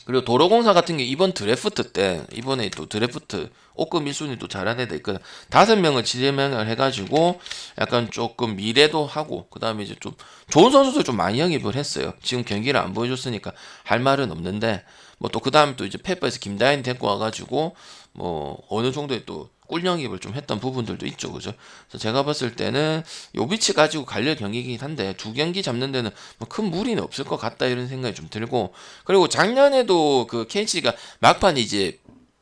그리고 도로공사 같은 게 이번 드래프트 때 이번에 또 드래프트 오급 1순위 또 잘한 애들 있거든. 5명을 지명을 해가지고 약간 조금 미래도 하고 그 다음에 이제 좀 좋은 선수들 좀 많이 영입을 했어요. 지금 경기를 안 보여줬으니까 할 말은 없는데 뭐 또 그 다음에 또 이제 페퍼에서 김다인 데리고 와가지고 뭐 어느 정도의 또 꿀 영입을 좀 했던 부분들도 있죠, 그죠? 그래서 제가 봤을 때는 요비치 가지고 갈릴 경기이긴 한데 2경기 잡는 데는 뭐 큰 무리는 없을 것 같다 이런 생각이 좀 들고 그리고 작년에도 그 KC가 막판 이제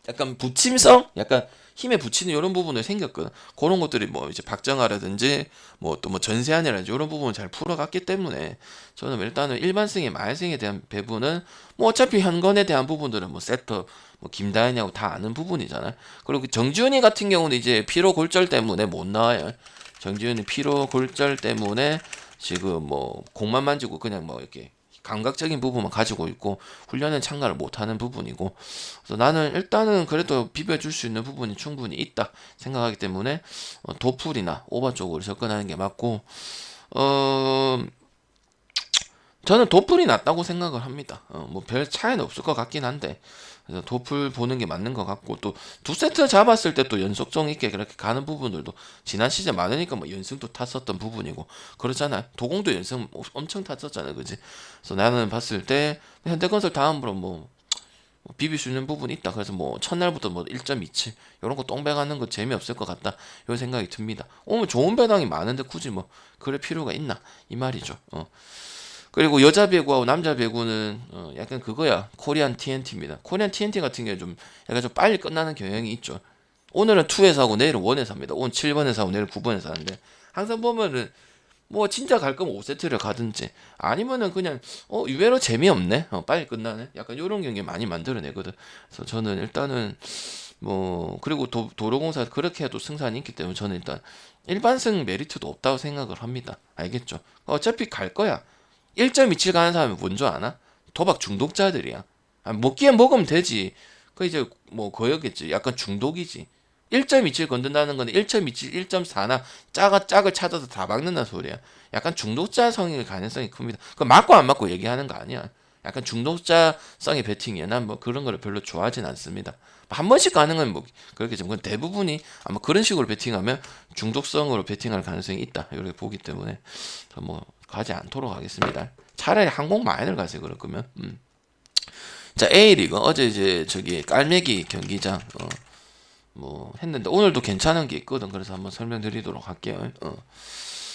약간 부침성, 약간 힘에 부치는 이런 부분이 생겼거든. 그런 것들이 뭐 이제 박정아라든지 뭐 또 뭐 전세안이라든지 이런 부분을 잘 풀어갔기 때문에 저는 일단은 일반승의 마일승에 대한 배분은 뭐 어차피 현건에 대한 부분들은 뭐 세터 뭐 김다현이하고 다 아는 부분이잖아요. 그리고 정지훈이 같은 경우는 이제 피로 골절 때문에 못 나와요. 정지훈이 피로 골절 때문에 지금 뭐 공만 만지고 그냥 뭐 이렇게 감각적인 부분만 가지고 있고 훈련에 참가를 못하는 부분이고 그래서 나는 일단은 그래도 비벼줄 수 있는 부분이 충분히 있다 생각하기 때문에 도풀이나 오버 쪽으로 접근하는 게 맞고 저는 도풀이 낫다고 생각을 합니다. 뭐 별 차이는 없을 것 같긴 한데 그래서 도풀 보는 게 맞는 것 같고 또 두 세트 잡았을 때 또 연속성 있게 그렇게 가는 부분들도 지난 시즌 많으니까 뭐 연승도 탔었던 부분이고 그렇잖아요. 도공도 연승 엄청 탔었잖아요, 그지? 그래서 나는 봤을 때 현대건설 다음으로 뭐 비빌 수 있는 부분이 있다. 그래서 뭐 첫날부터 뭐 1.27 이런 거 똥배가는 거 재미없을 것 같다. 이런 생각이 듭니다. 오늘 좋은 배당이 많은데 굳이 뭐 그럴 필요가 있나 이 말이죠. 그리고 여자 배구하고 남자 배구는 약간 그거야. 코리안 TNT입니다. 코리안 TNT 같은 경우는 좀 약간 좀 빨리 끝나는 경향이 있죠. 오늘은 2에서 하고 내일은 1에서 합니다. 오늘 7번에서 하고 내일 9번에서 하는데 항상 보면은 뭐 진짜 갈 거면 5세트를 가든지 아니면은 그냥 의외로 재미없네. 빨리 끝나네. 약간 이런 경기 많이 만들어내거든. 그래서 저는 일단은 뭐 그리고 도로공사 그렇게 해도 승산이 있기 때문에 저는 일단 일반승 메리트도 없다고 생각을 합니다. 알겠죠? 어차피 갈 거야. 1.27 가는 사람이 뭔 줄 아나? 도박 중독자들이야. 먹기엔 먹으면 되지. 그 이제 뭐 거였겠지. 약간 중독이지. 1.27 건든다는 건 1.27, 1.4나 짝을 찾아서 다 막는다는 소리야. 약간 중독자성일 가능성이 큽니다. 그 맞고 안 맞고 얘기하는 거 아니야. 약간 중독자성의 베팅이야. 난 뭐 그런 거를 별로 좋아하진 않습니다. 한 번씩 가는 건 뭐 그렇겠지만 그건 대부분이 아마 그런 식으로 베팅하면 중독성으로 베팅할 가능성이 있다. 이렇게 보기 때문에 뭐 가지 않도록 하겠습니다. 차라리 항공 마인을 가세요. 그럴 거면. 자, A리그 어제 이제 저기 깔매기 경기장 뭐 했는데 오늘도 괜찮은 게 있거든. 그래서 한번 설명드리도록 할게요.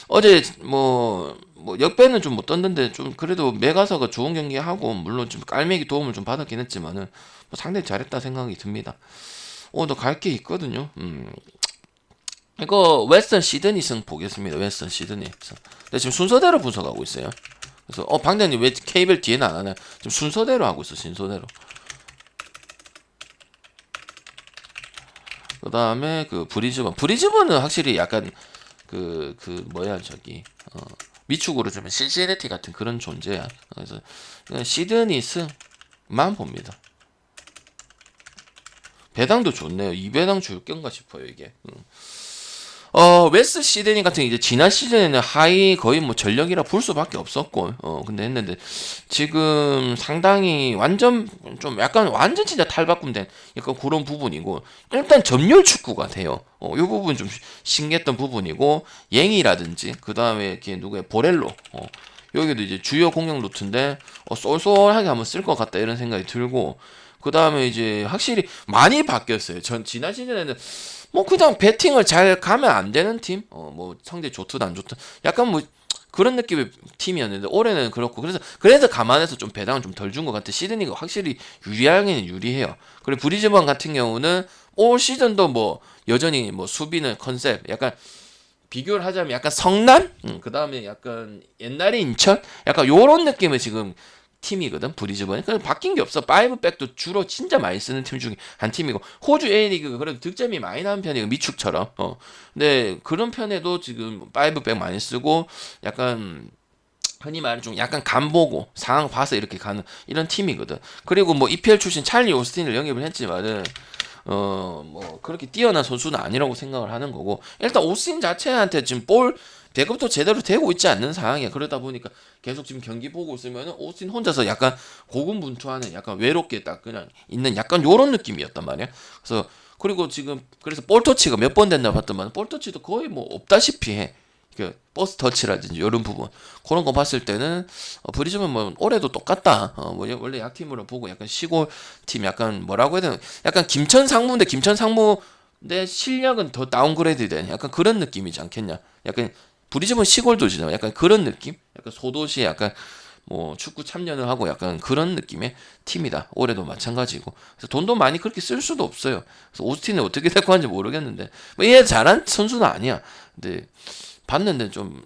어제 뭐 역배는 좀 못 떴는데 좀 그래도 메가서가 좋은 경기 하고 물론 좀 깔매기 도움을 좀 받았긴 했지만은 뭐 상당히 잘했다 생각이 듭니다. 오늘도 갈 게 있거든요. 이거 웨스턴 시드니승 보겠습니다. 웨스턴 시드니. 근데 지금 순서대로 분석하고 있어요. 그래서 방장님 왜 케이블 뒤에는 안 하나? 지금 순서대로 하고 있어. 순서대로. 그 다음에 그 브리즈번은 확실히 약간 그 뭐야 저기 미축으로 좀 신시내티 같은 그런 존재야. 그래서 시드니스만 봅니다. 배당도 좋네요. 2배당 줄 건가 싶어요 이게. 웨스트 시드니 같은 이제 지난 시즌에는 하이 거의 뭐 전력이라 볼 수밖에 없었고 근데 했는데 지금 상당히 완전 좀 약간 완전 진짜 탈바꿈된 약간 그런 부분이고 일단 점유율 축구가 돼요. 이 부분 좀 신기했던 부분이고 앵이라든지 그 다음에 누구야 보렐로 여기도 이제 주요 공격 루트인데 쏠쏠하게 한번 쓸 것 같다 이런 생각이 들고, 그 다음에 이제 확실히 많이 바뀌었어요. 전 지난 시즌에는 뭐 그냥 배팅을 잘 가면 안 되는 팀, 뭐 성적 좋든 안 좋든 약간 뭐 그런 느낌의 팀이었는데 올해는 그렇고, 그래서 감안해서 좀 배당을 좀 덜 준 것 같아. 시드니가 확실히 유리하기는 유리해요. 그리고 브리즈번 같은 경우는 올 시즌도 뭐 여전히 뭐 수비는 컨셉 약간 비교를 하자면 약간 성남, 그 다음에 약간 옛날에 인천, 약간 요런 느낌의 지금 팀이거든 브리즈번이. 그래서 바뀐 게 없어. 파이브백도 주로 진짜 많이 쓰는 팀 중에 한 팀이고, 호주 A리그가 그래도 득점이 많이 나는 편이고 미축처럼. 근데 그런 편에도 지금 파이브백 많이 쓰고 약간 흔히 말하는 좀 약간 간 보고 상황 봐서 이렇게 가는 이런 팀이거든. 그리고 뭐 EPL 출신 찰리 오스틴을 영입을 했지만은 뭐 그렇게 뛰어난 선수는 아니라고 생각을 하는 거고, 일단 오스틴 자체한테 지금 볼 배급도 제대로 되고 있지 않는 상황이야. 그러다 보니까 계속 지금 경기 보고 있으면 오스틴 혼자서 약간 고군분투하는, 약간 외롭게 딱 그냥 있는 약간 요런 느낌이었단 말이야. 그래서 그리고 지금 그래서 볼 터치가 몇 번 됐나 봤더만 볼 터치도 거의 뭐 없다시피 해. 그 버스 터치라든지 이런 부분, 그런 거 봤을 때는 브리즈번 뭐 올해도 똑같다. 뭐 원래 약팀으로 보고 약간 시골 팀, 약간 뭐라고 해야 되나, 약간 김천 상무인데 김천 상무인데 실력은 더 다운그레이드 된 약간 그런 느낌이지 않겠냐. 약간 브리즈번 시골 도시잖아. 약간 그런 느낌, 약간 소도시에 약간 뭐 축구 참여를 하고 약간 그런 느낌의 팀이다. 올해도 마찬가지고. 그래서 돈도 많이 그렇게 쓸 수도 없어요. 그래서 오스틴은 어떻게 될 건지 모르겠는데 뭐얘 잘한 선수는 아니야. 근데 봤는데 좀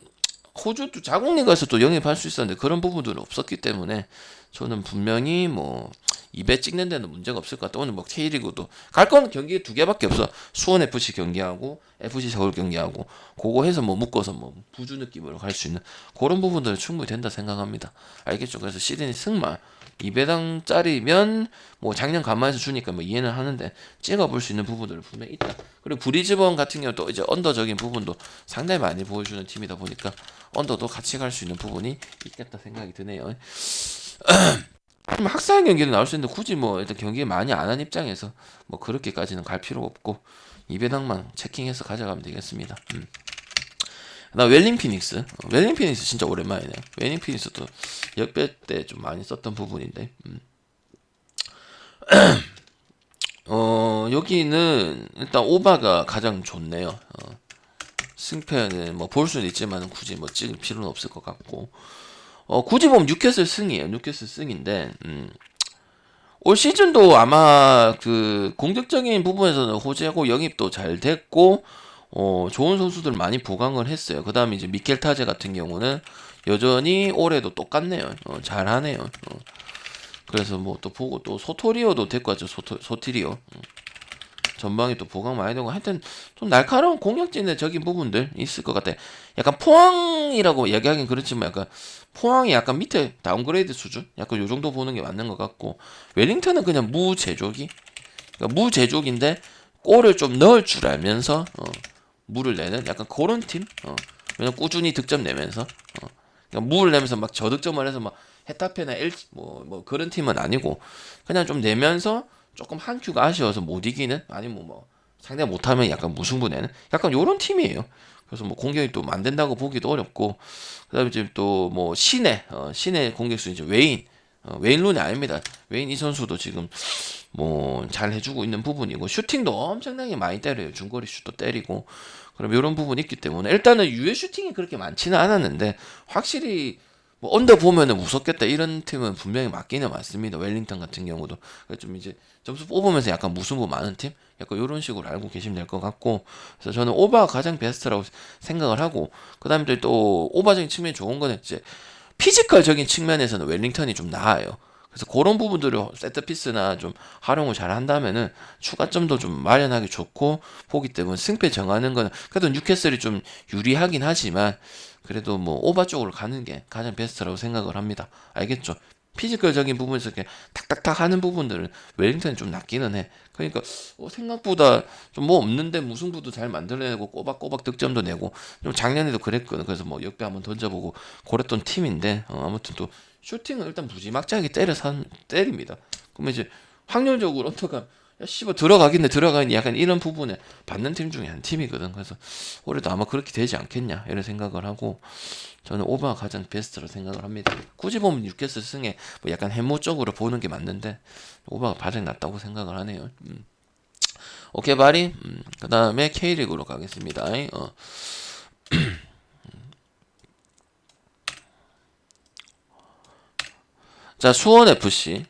호주도 자국리그에서 또 영입할 수 있었는데 그런 부분들은 없었기 때문에 저는 분명히 뭐 2배 찍는 데는 문제가 없을 것 같다. 오늘 뭐 K리그도 갈 건 경기 2개밖에 없어. 수원 FC 경기하고 FC 서울 경기하고, 그거 해서 뭐 묶어서 뭐 부주 느낌으로 갈 수 있는 그런 부분들은 충분히 된다 생각합니다. 알겠죠? 그래서 시드니 승마 2배당짜리면 뭐 작년 간만에서 주니까 뭐 이해는 하는데 찍어볼 수 있는 부분들은 분명히 있다. 그리고 브리즈번 같은 경우는 또 이제 언더적인 부분도 상당히 많이 보여주는 팀이다 보니까 언더도 같이 갈 수 있는 부분이 있겠다 생각이 드네요. 학생 경기도 나올 수 있는데 굳이 뭐 일단 경기에 많이 안 한 입장에서 뭐 그렇게까지는 갈 필요가 없고 2배당만 체킹해서 가져가면 되겠습니다. 나 웰링 피닉스, 웰링 피닉스 진짜 오랜만이네. 웰링 피닉스도 역배 때 좀 많이 썼던 부분인데, 여기는 일단 오바가 가장 좋네요. 승패는 뭐 볼 수는 있지만 굳이 뭐 찍을 필요는 없을 것 같고, 굳이 보면 뉴캐슬 승이에요. 뉴캐슬 승인데, 올 시즌도 아마 그 공격적인 부분에서는 호재고 영입도 잘 됐고, 좋은 선수들 많이 보강을 했어요. 그 다음에 이제 미켈 타제 같은 경우는 여전히 올해도 똑같네요. 잘하네요. 그래서 뭐 또 보고 또 소토리오도 데리고 왔죠. 소티리오. 전방에 또 보강 많이 되고, 하여튼 좀 날카로운 공격진의 적인 부분들 있을 것 같아. 약간 포항이라고 얘기하긴 그렇지만 약간 포항이 약간 밑에 다운그레이드 수준? 약간 요 정도 보는 게 맞는 것 같고, 웰링턴은 그냥 무제조기? 그러니까 무제조기인데 골을 좀 넣을 줄 알면서 물을 내는 약간 그런 팀? 그냥 꾸준히 득점 내면서 그러니까 물을 내면서 막 저득점을 해서 막 헤타페나 LG 뭐 그런 팀은 아니고, 그냥 좀 내면서 조금 한 큐가 아쉬워서 못 이기는, 아니면 뭐 상대가 못하면 약간 무승부 내는 약간 요런 팀이에요. 그래서 뭐 공격이 또 안 된다고 보기도 어렵고, 그다음에 이제 또 뭐 신의 공격수 이제 웨인 룬이 아닙니다. 웨인 이 선수도 지금 뭐 잘 해주고 있는 부분이고, 슈팅도 엄청나게 많이 때려요. 중거리 슛도 때리고. 그럼 이런 부분이 있기 때문에 일단은 유효 슈팅이 그렇게 많지는 않았는데 확실히 뭐 언더 보면은 무섭겠다 이런 팀은 분명히 맞기는 맞습니다. 웰링턴 같은 경우도 좀 이제 점수 뽑으면서 약간 무승부 많은 팀, 약간 이런 식으로 알고 계시면 될 것 같고, 그래서 저는 오바가 가장 베스트라고 생각을 하고, 그다음에 또 오바적인 측면이 좋은 거는 이제 피지컬적인 측면에서는 웰링턴이 좀 나아요. 그래서 그런 부분들을 세트피스나 좀 활용을 잘 한다면은 추가점도 좀 마련하기 좋고 보기 때문에 승패 정하는 거는 그래도 뉴캐슬이 좀 유리하긴 하지만 그래도 뭐 오바 쪽으로 가는 게 가장 베스트라고 생각을 합니다. 알겠죠? 피지컬적인 부분에서 이렇게 탁탁탁 하는 부분들은 웰링턴이 좀 낫기는 해. 그러니까 생각보다 좀 뭐 없는데 무승부도 잘 만들어내고 꼬박꼬박 득점도 내고, 좀 작년에도 그랬거든. 그래서 뭐 역배 한번 던져보고 그랬던 팀인데, 아무튼 또 슈팅은 일단 무지막지하게 때립니다. 그러면 이제 확률적으로 어떡하면 야, 씨발 들어가겠네 들어가겠네 약간 이런 부분에 받는 팀 중에 한 팀이거든. 그래서 올해도 아마 그렇게 되지 않겠냐 이런 생각을 하고 저는 오버가 가장 베스트로 생각을 합니다. 굳이 보면 뉴캐슬 승에 뭐 약간 해무 쪽으로 보는 게 맞는데 오버가 가장 낫다고 생각을 하네요. 오케이 바리. 그 다음에 K리그로 가겠습니다. 자 수원 FC.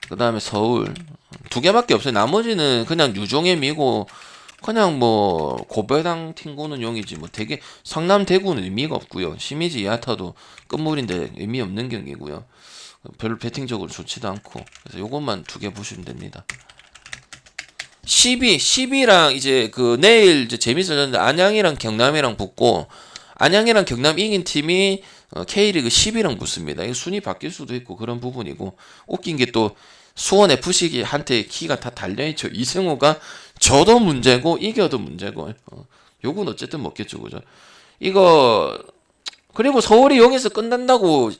그 다음에 서울 두 개밖에 없어요. 나머지는 그냥 유종의 미고 그냥 뭐 고배당 팀고는 용이지 뭐 되게 성남 대구는 의미가 없고요. 시미지 야타도 끝물인데 의미 없는 경기고요. 별로 배팅적으로 좋지도 않고 그래서 요것만 두 개 보시면 됩니다. 10위랑 이제 그 내일 이제 재밌어졌는데 안양이랑 경남이랑 붙고 안양이랑 경남 이긴 팀이 K리그 10위랑 붙습니다. 이거 순위 바뀔 수도 있고 그런 부분이고 웃긴 게 또 수원 FC한테 키가 다 달려있죠. 이승우가 져도 문제고 이겨도 문제고 요건 어쨌든 먹겠죠, 그죠? 이거 그리고 서울이 여기서 끝난다고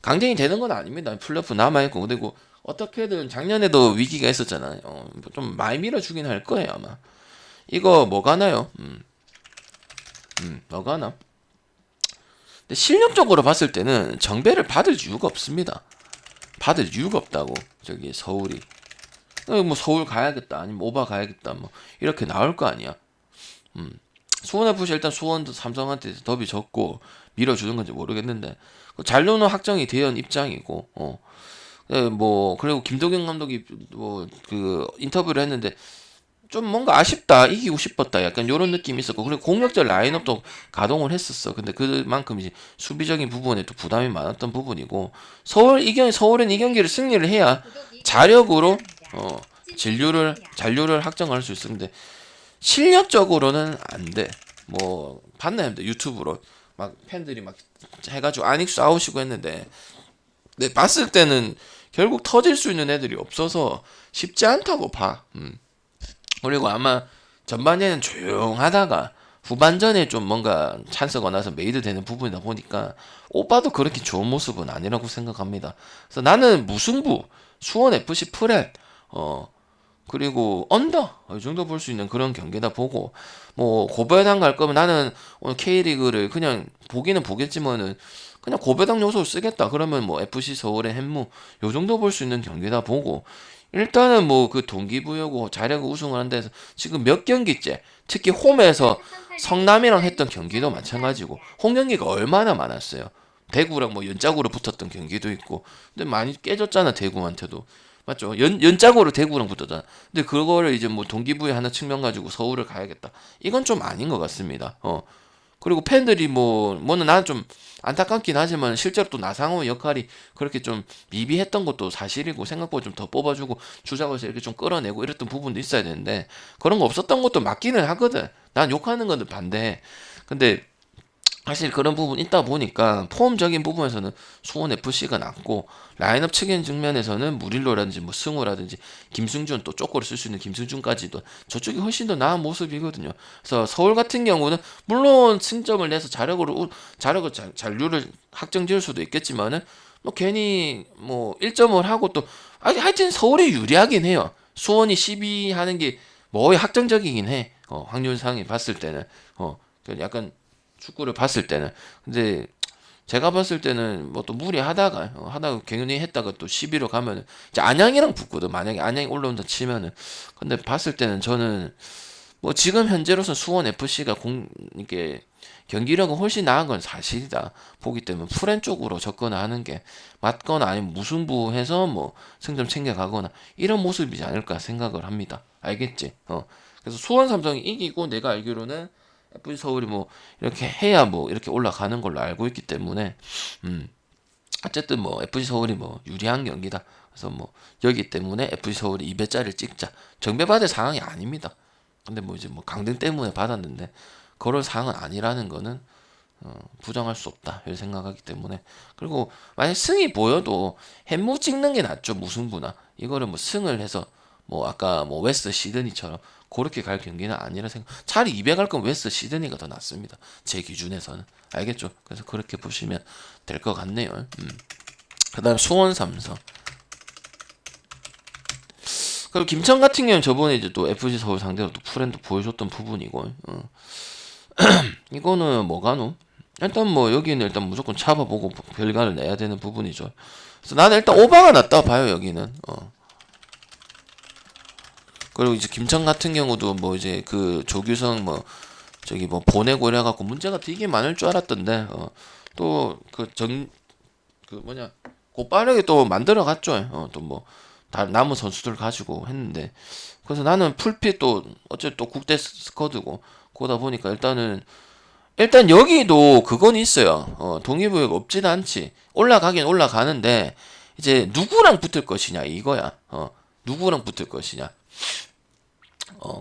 강등이 되는 건 아닙니다. 플레이오프 남아있고 그리고 어떻게든 작년에도 위기가 있었잖아요. 좀 많이 밀어주긴 할 거예요 아마. 이거 뭐 가나요? 뭐 가나? 근데 실력적으로 봤을 때는 정배를 받을 이유가 없습니다. 받을 이유가 없다고. 저기 서울이 뭐 서울 가야겠다 아니면 오바 가야겠다 뭐 이렇게 나올 거 아니야. 수원 FC 일단 수원도 삼성한테 더비 졌고 밀어주는 건지 모르겠는데 잔류는 확정이 된 입장이고 뭐 그리고 김도경 감독이 뭐 그 인터뷰를 했는데 좀 뭔가 아쉽다 이기고 싶었다 약간 요런 느낌이 있었고 그리고 공격적 라인업도 가동을 했었어. 근데 그만큼 이제 수비적인 부분에 또 부담이 많았던 부분이고 서울은 이 경기를 승리를 해야 자력으로 잔류를 확정할 수 있었는데 실력적으로는 안 돼. 뭐 봤나요? 유튜브로 막 팬들이 막 해가지고 안익수 아웃이고 했는데 근데 봤을 때는 결국 터질 수 있는 애들이 없어서 쉽지 않다고 봐. 그리고 아마 전반에는 조용하다가 후반전에 좀 뭔가 찬스가 나서 메이드 되는 부분이다 보니까 오빠도 그렇게 좋은 모습은 아니라고 생각합니다. 그래서 나는 무승부, 수원 FC 프렛, 그리고 언더 이 정도 볼 수 있는 그런 경기다 보고 뭐 고배당 갈 거면 나는 오늘 K리그를 그냥 보기는 보겠지만은 그냥 고배당 요소를 쓰겠다. 그러면 뭐 FC 서울의 햄무 요 정도 볼 수 있는 경기다 보고 일단은 뭐 그 동기부여고 자력 우승을 한 데서 지금 몇 경기째 특히 홈에서 성남이랑 했던 경기도 마찬가지고 홈 경기가 얼마나 많았어요. 대구랑 뭐 연짝으로 붙었던 경기도 있고 근데 많이 깨졌잖아 대구한테도 맞죠? 연짝으로 대구랑 붙었잖아. 근데 그거를 이제 뭐 동기부여 하나 측면 가지고 서울을 가야겠다. 이건 좀 아닌 것 같습니다. 그리고 팬들이 뭐는 나는 좀 안타깝긴 하지만 실제로 또 나상호 역할이 그렇게 좀 미비했던 것도 사실이고 생각보다 좀 더 뽑아주고 주작을 이렇게 좀 끌어내고 이랬던 부분도 있어야 되는데 그런 거 없었던 것도 맞기는 하거든. 난 욕하는 거는 반대. 근데 사실 그런 부분 있다 보니까 폼적인 부분에서는 수원 FC가 낫고 라인업 측인 측면에서는 무릴로라든지 뭐 승우라든지 김승준 또 쪼꼬를 쓸 수 있는 김승준까지도 저쪽이 훨씬 더 나은 모습이거든요. 그래서 서울 같은 경우는 물론 승점을 내서 잔류를 확정지을 수도 있겠지만은 뭐 괜히 뭐 1점을 하고 또 하여튼 서울이 유리하긴 해요. 수원이 12 하는 게 뭐 확정적이긴 해. 확률상에 봤을 때는 약간 축구를 봤을 때는 근데 제가 봤을 때는 뭐 또 무리하다가 경연히 했다가 또 12로 가면은 이제 안양이랑 붙거든. 만약에 안양이 올라온다 치면은 근데 봤을 때는 저는 뭐 지금 현재로서 수원 FC가 이게 경기력은 훨씬 나은 건 사실이다 보기 때문에 프렌 쪽으로 접근하는 게 맞거나 아니면 무승부해서 뭐 승점 챙겨가거나 이런 모습이지 않을까 생각을 합니다. 알겠지? 그래서 수원 삼성이 이기고 내가 알기로는 FC 서울이 뭐 이렇게 해야 뭐 이렇게 올라가는 걸로 알고 있기 때문에 어쨌든 뭐 FC 서울이 뭐 유리한 경기다. 그래서 뭐 여기 때문에 FC 서울이 2배짜리를 찍자. 정배받을 상황이 아닙니다. 근데 뭐 이제 뭐 강등 때문에 받았는데 그런 상황은 아니라는 거는 부정할 수 없다 이렇게 생각하기 때문에 그리고 만약 승이 보여도 햄무 찍는 게 낫죠. 무승부나 이거를 뭐 승을 해서 뭐 아까 뭐 웨스트 시드니처럼 그렇게 갈 경기는 아니라 차라리 200 갈 거면 웨스트 시드니가 더 낫습니다. 제 기준에서는 알겠죠? 그래서 그렇게 보시면 될 것 같네요. 그다음 수원 삼성 그리고 김천 같은 경우는 저번에 이제 또 FC 서울 상대로 또 풀엔도 보여줬던 부분이고, 이거는 뭐가노? 일단 뭐 여기는 일단 무조건 잡아보고 결과를 내야 되는 부분이죠. 그래서 나는 일단 오바가 낫다 봐요 여기는. 그리고 이제 김천 같은 경우도 뭐 이제 그 조규성 뭐 저기 뭐 보내고 이래갖고 문제가 되게 많을 줄 알았던데, 또 그 뭐냐 곧빠르게 또 만들어 갔죠. 또 뭐 다 남은 선수들 가지고 했는데, 그래서 나는 풀핏 또 어쨌든 또 국대 스쿼드고 그러다 보니까 일단 여기도 그건 있어요. 동의보유가 없진 않지. 올라가긴 올라가는데 이제 누구랑 붙을 것이냐 이거야. 누구랑 붙을 것이냐.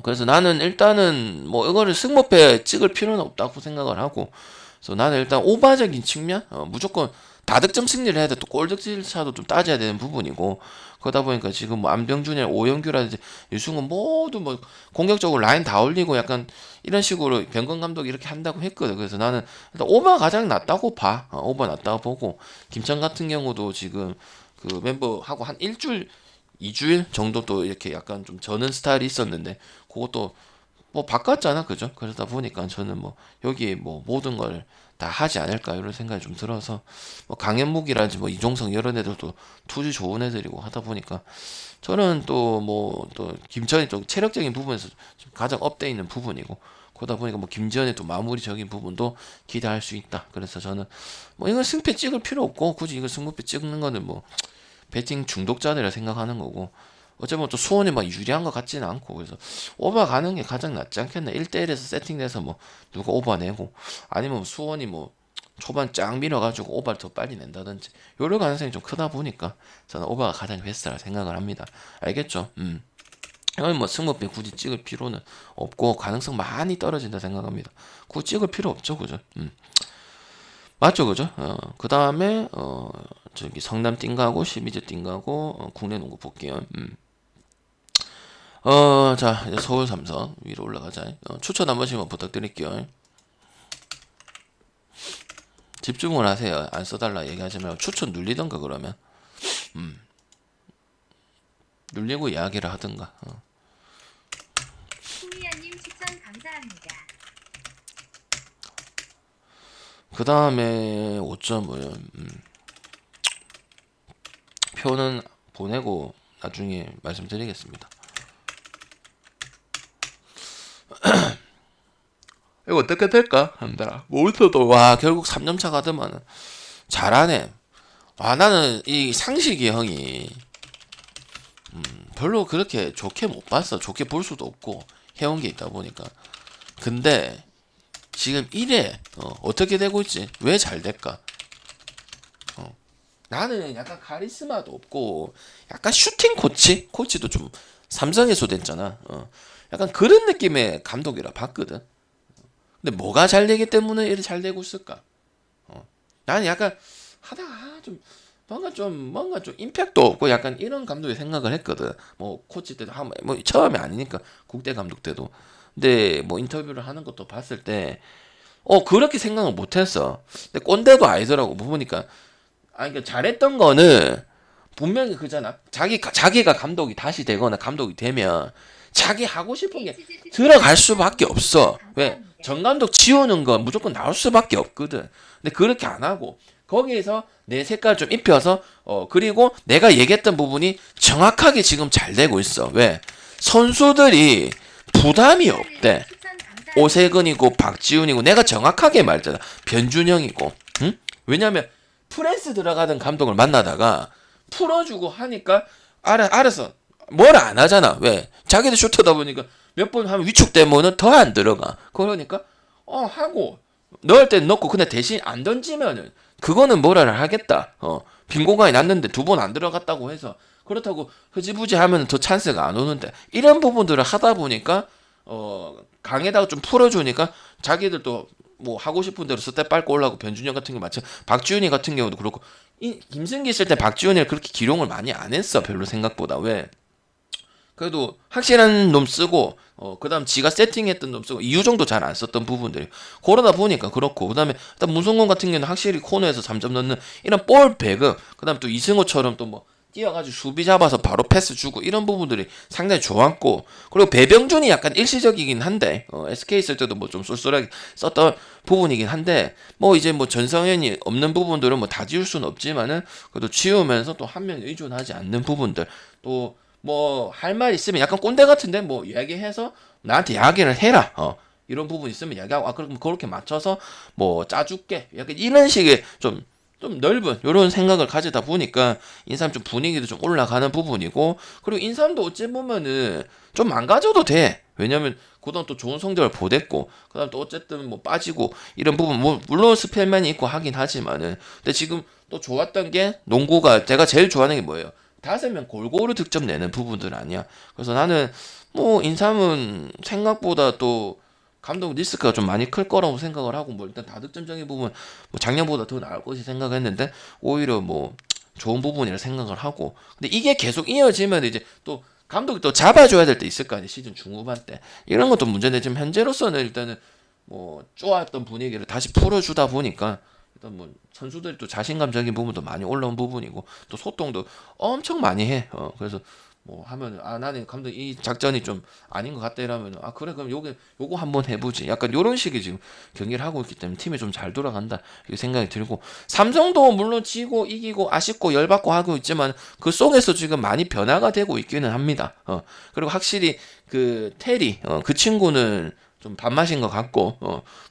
그래서 나는 일단은 뭐 이거를 승모패 찍을 필요는 없다고 생각을 하고, 그래서 나는 일단 오바적인 측면, 무조건 다득점 승리를 해야 돼. 또 골득질 차도 좀 따져야 되는 부분이고, 그러다 보니까 지금 뭐 안병준이나 오영규라든지 유승훈 모두 뭐 공격적으로 라인 다 올리고 약간 이런 식으로 변건 감독이 이렇게 한다고 했거든. 그래서 나는 일단 오바 가장 낫다고 봐. 오바 낫다고 보고, 김천 같은 경우도 지금 그 멤버하고 한 일주일 2주일 정도 또 이렇게 약간 좀 저는 스타일이 있었는데 그것도 뭐 바꿨잖아, 그죠? 그러다 보니까 저는 뭐 여기 뭐 모든 걸 다 하지 않을까 이런 생각이 좀 들어서, 뭐 강현묵이라든지 뭐 이종성 이런 애들도 투지 좋은 애들이고 하다 보니까 저는 또 뭐 또 김천이 또 체력적인 부분에서 좀 가장 업돼 있는 부분이고, 그러다 보니까 뭐 김지현의 또 마무리적인 부분도 기대할 수 있다. 그래서 저는 뭐 이걸 승패 찍을 필요 없고 굳이 이걸 승부패 찍는 거는 뭐 배팅 중독자들이라 생각하는 거고, 어쩌면 또 수원이 막 유리한 것 같지는 않고, 그래서 오버 가는 게 가장 낫지 않겠나. 1대1에서 세팅돼서 뭐 누가 오버 내고, 아니면 수원이 뭐 초반 쫙 밀어가지고 오버를 더 빨리 낸다든지 요럴 가능성이 좀 크다 보니까 저는 오버가 가장 베스트라 생각을 합니다. 알겠죠? 이건 뭐 승부패 굳이 찍을 필요는 없고 가능성 많이 떨어진다 생각합니다. 굳이 찍을 필요 없죠, 그죠? 맞죠, 그죠? 그 다음에 저기 성남 띵가고 12제 띵가고 국내 농구 볼게요. 자, 이제 서울 삼성 위로 올라가자. 추천 한 번씩만 부탁드릴게요. 집중을 하세요. 안 써달라 얘기하지 말고 추천 눌리던가 그러면. 눌리고 이야기를 하든가. 후미야님 추천 감사합니다. 그 다음에 5.5요. 표는 보내고 나중에 말씀드리겠습니다. 이거 어떻게 될까? 한달아. 몬스터도 와 결국 3점차 가더만 잘하네. 와 나는 이 상식이 형이 별로 그렇게 좋게 못 봤어. 좋게 볼 수도 없고 해온 게 있다 보니까. 근데 지금 이래 어떻게 되고 있지? 왜 잘 될까? 나는 약간 카리스마도 없고 약간 슈팅 코치도 좀 삼성에서 됐잖아. 약간 그런 느낌의 감독이라 봤거든. 근데 뭐가 잘 되기 때문에 이렇게 잘 되고 있을까? 나는 약간 하다가 좀 뭔가 좀 임팩트 없고 약간 이런 감독의 생각을 했거든. 뭐 코치 때도 뭐 처음이 아니니까 국대 감독 때도. 근데 뭐 인터뷰를 하는 것도 봤을 때 그렇게 생각을 못했어. 근데 꼰대도 아니더라고. 뭐 보니까 그러니까 잘했던 거는 분명히 그잖아. 자기가 감독이 다시 되거나 감독이 되면 자기 하고 싶은 게 들어갈 수밖에 없어. 왜? 전 감독 지우는 건 무조건 나올 수밖에 없거든. 근데 그렇게 안 하고 거기에서 내 색깔 좀 입혀서 그리고 내가 얘기했던 부분이 정확하게 지금 잘 되고 있어. 왜? 선수들이 부담이 없대. 오세근이고 박지훈이고 내가 정확하게 말했잖아. 변준영이고. 응? 왜냐면 프레스 들어가던 감독을 만나다가 풀어주고 하니까 알아서 뭘 안 하잖아. 왜? 자기도 슈터다 보니까 몇 번 하면 위축되면은 더 안 들어가. 그러니까 하고 넣을 땐 넣고 근데 대신 안 던지면은 그거는 뭐라를 하겠다. 빈 공간이 났는데 두 번 안 들어갔다고 해서 그렇다고 흐지부지 하면 더 찬스가 안 오는데 이런 부분들을 하다 보니까 강에다가 좀 풀어주니까 자기들도 뭐 하고 싶은 대로 스텝 밟고 올라가고 변준영 같은 게 마찬가지. 박지훈이 같은 경우도 그렇고 김승기 있을 때 박지훈이를 그렇게 기용을 많이 안 했어. 별로 생각보다. 왜? 그래도 확실한 놈 쓰고 그 다음 지가 세팅했던 놈 쓰고 이유정도 잘 안 썼던 부분들이 그러다 보니까 그렇고 그 다음에 일단 문성곤 같은 경우는 확실히 코너에서 3점 넣는 이런 볼 배급 그 다음 또 이승호처럼 또 뭐 뛰어가지고 수비 잡아서 바로 패스 주고 이런 부분들이 상당히 좋았고, 그리고 배병준이 약간 일시적이긴 한데 SK 있을 때도 뭐 좀 쏠쏠하게 썼던 부분이긴 한데, 뭐 이제 뭐 전성현이 없는 부분들은 뭐 다 지울 수는 없지만은 그래도 지우면서 또 한 명 의존하지 않는 부분들, 또 뭐 할 말 있으면 약간 꼰대 같은데 뭐 이야기해서 나한테 이야기를 해라, 이런 부분 있으면 이야기하고, 그럼 그렇게 맞춰서 뭐 짜줄게, 약간 이런 식의 좀 넓은 이런 생각을 가지다 보니까 인삼 좀 분위기도 좀 올라가는 부분이고, 그리고 인삼도 어찌 보면은 좀 망가져도 돼. 왜냐면 그동안 또 좋은 성적을 보댔고, 그다음 또 어쨌든 뭐 빠지고 이런 부분, 뭐 물론 스펠만이 있고 하긴 하지만은, 근데 지금 또 좋았던 게 농구가 제가 제일 좋아하는 게 뭐예요? 5명 골고루 득점 내는 부분들 아니야. 그래서 나는 뭐 인삼은 생각보다 또 감독 리스크가 좀 많이 클 거라고 생각을 하고, 뭐 일단 다득점적인 부분 뭐 작년보다 더 나을 것이 생각했는데 오히려 뭐 좋은 부분이라 생각을 하고, 근데 이게 계속 이어지면 이제 또 감독이 또 잡아줘야 될 때 있을 거 아니에요, 시즌 중후반 때. 이런 것도 문제인데 지금 현재로서는 일단은 뭐 좋았던 분위기를 다시 풀어주다 보니까 일단 뭐 선수들이 또 자신감적인 부분도 많이 올라온 부분이고, 또 소통도 엄청 많이 해. 그래서 뭐 하면 나는 감독 이 작전이 좀 아닌 것 같다 이러면 그래 그럼 요거 한번 해보지, 약간 요런 식의 지금 경기를 하고 있기 때문에 팀이 좀 잘 돌아간다 이렇게 생각이 들고, 삼성도 물론 지고 이기고 아쉽고 열받고 하고 있지만 그 속에서 지금 많이 변화가 되고 있기는 합니다. 그리고 확실히 그 테리 그 친구는 좀 밥맛인 것 같고,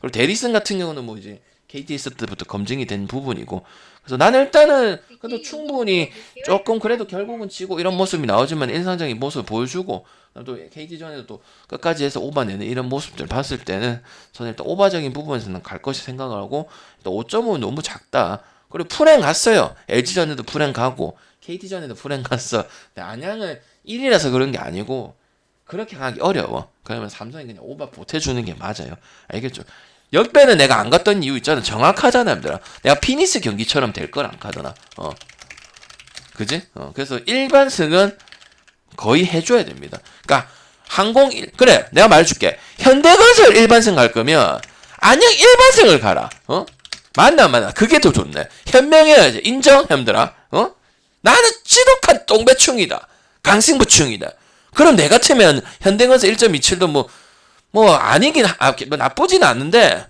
그리고 데리슨 같은 경우는 뭐 이제 KT 있을 때부터 검증이 된 부분이고, 그래서 나는 일단은 그래도 충분히 조금 그래도 결국은 지고 이런 모습이 나오지만 인상적인 모습을 보여주고, 또 KT전에도 또 끝까지 해서 오바내는 이런 모습들 봤을 때는 저는 일단 오바적인 부분에서는 갈 것이 생각을 하고, 일단 5.5는 너무 작다. 그리고 풀행 갔어요. LG전에도 풀행 가고 KT전에도 풀행 갔어. 근데 안양은 1이라서 그런 게 아니고 그렇게 가기 어려워. 그러면 삼성이 그냥 오바 보태주는 게 맞아요. 알겠죠? 역배는 내가 안 갔던 이유 있잖아. 정확하잖아, 얘들아. 내가 피니스 경기처럼 될 걸 안 가더나. 그지? 그래서 일반승은 거의 해줘야 됩니다. 그러니까 그래, 내가 말해줄게. 현대건설 일반승 갈 거면 안양 일반승을 가라. 맞나? 그게 더 좋네. 현명해야지. 인정, 형들아. 나는 지독한 똥배충이다. 강승부충이다. 그럼 내 같으면 현대건설 1.27도 뭐 아니긴 뭐 나쁘진 않은데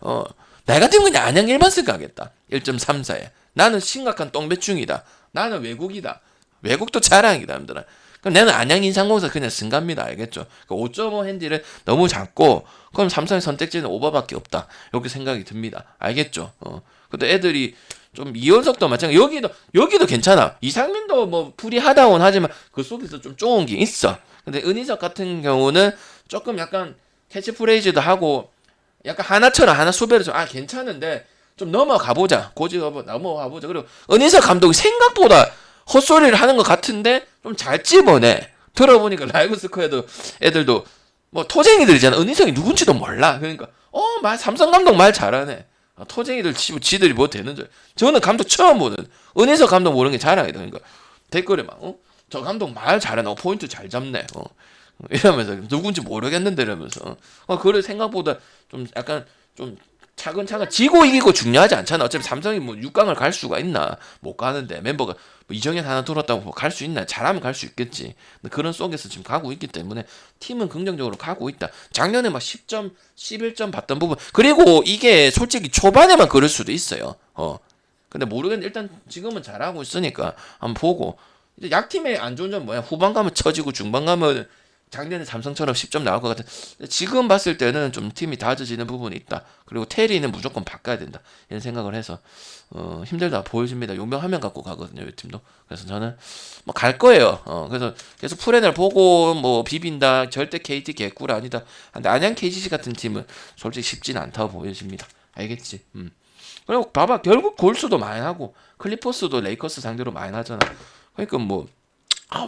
나 같으면 그냥 안양 일반승 가겠다. 1.34에 나는 심각한 똥배충이다. 나는 외국이다. 외국도 자랑이다, 형들아. 그럼 나는 안양 인상공사 그냥 승 갑니다. 알겠죠? 5.5 핸디를 너무 작고, 그럼 삼성의 선택지는 오버밖에 없다. 이렇게 생각이 듭니다. 알겠죠? 근데 애들이 좀 이현석도 마찬가지. 여기도 괜찮아. 이상민도 뭐 프리하다곤 하지만 그 속에서 좀 좋은 게 있어. 근데 은희석 같은 경우는 조금 약간 캐치프레이즈도 하고 약간 하나처럼 하나 수배를 좀 괜찮은데 좀 넘어가보자. 넘어가보자. 그리고 은희석 감독이 생각보다 헛소리를 하는 것 같은데 좀 잘 찝어내. 들어보니까 라이브 스코어도 애들도 뭐 토쟁이들이잖아. 은희석이 누군지도 몰라. 그러니까 삼성 감독 말 잘하네. 토쟁이들 지들이 뭐 되는 줄. 저는 감독 처음 보는 은희석 감독 모르는 게 자랑이다. 그러니까 댓글에 막 저 감독 말 잘하네. 포인트 잘 잡네. 이러면서 누군지 모르겠는데 이러면서 그래 생각보다 좀 약간 좀 차근차근 지고 이기고 중요하지 않잖아. 어차피 삼성이 뭐 6강을 갈 수가 있나? 못 가는데 멤버가 뭐 이정현 하나 들었다고 뭐 갈 수 있나? 잘하면 갈 수 있겠지. 근데 그런 속에서 지금 가고 있기 때문에 팀은 긍정적으로 가고 있다. 작년에 막 10점, 11점 봤던 부분. 그리고 이게 솔직히 초반에만 그럴 수도 있어요. 근데 모르겠는데 일단 지금은 잘하고 있으니까 한번 보고. 이제 약팀의 안 좋은 점 뭐야? 후반 가면 처지고 중반 가면 작년에 삼성처럼 10점 나올 것 같은. 지금 봤을 때는 좀 팀이 다져지는 부분이 있다. 그리고 테리는 무조건 바꿔야 된다. 이런 생각을 해서 힘들다 보여집니다. 용병1명 갖고 가거든요, 이 팀도. 그래서 저는 뭐 갈 거예요. 그래서 계속 프레넬 보고 뭐 비빈다. 절대 KT 개꿀 아니다. 근데 안양 KGC 같은 팀은 솔직히 쉽지는 않다고 보여집니다. 알겠지? 그리고 봐봐, 결국 골수도 많이 하고 클리퍼스도 레이커스 상대로 많이 하잖아. 그러니까 뭐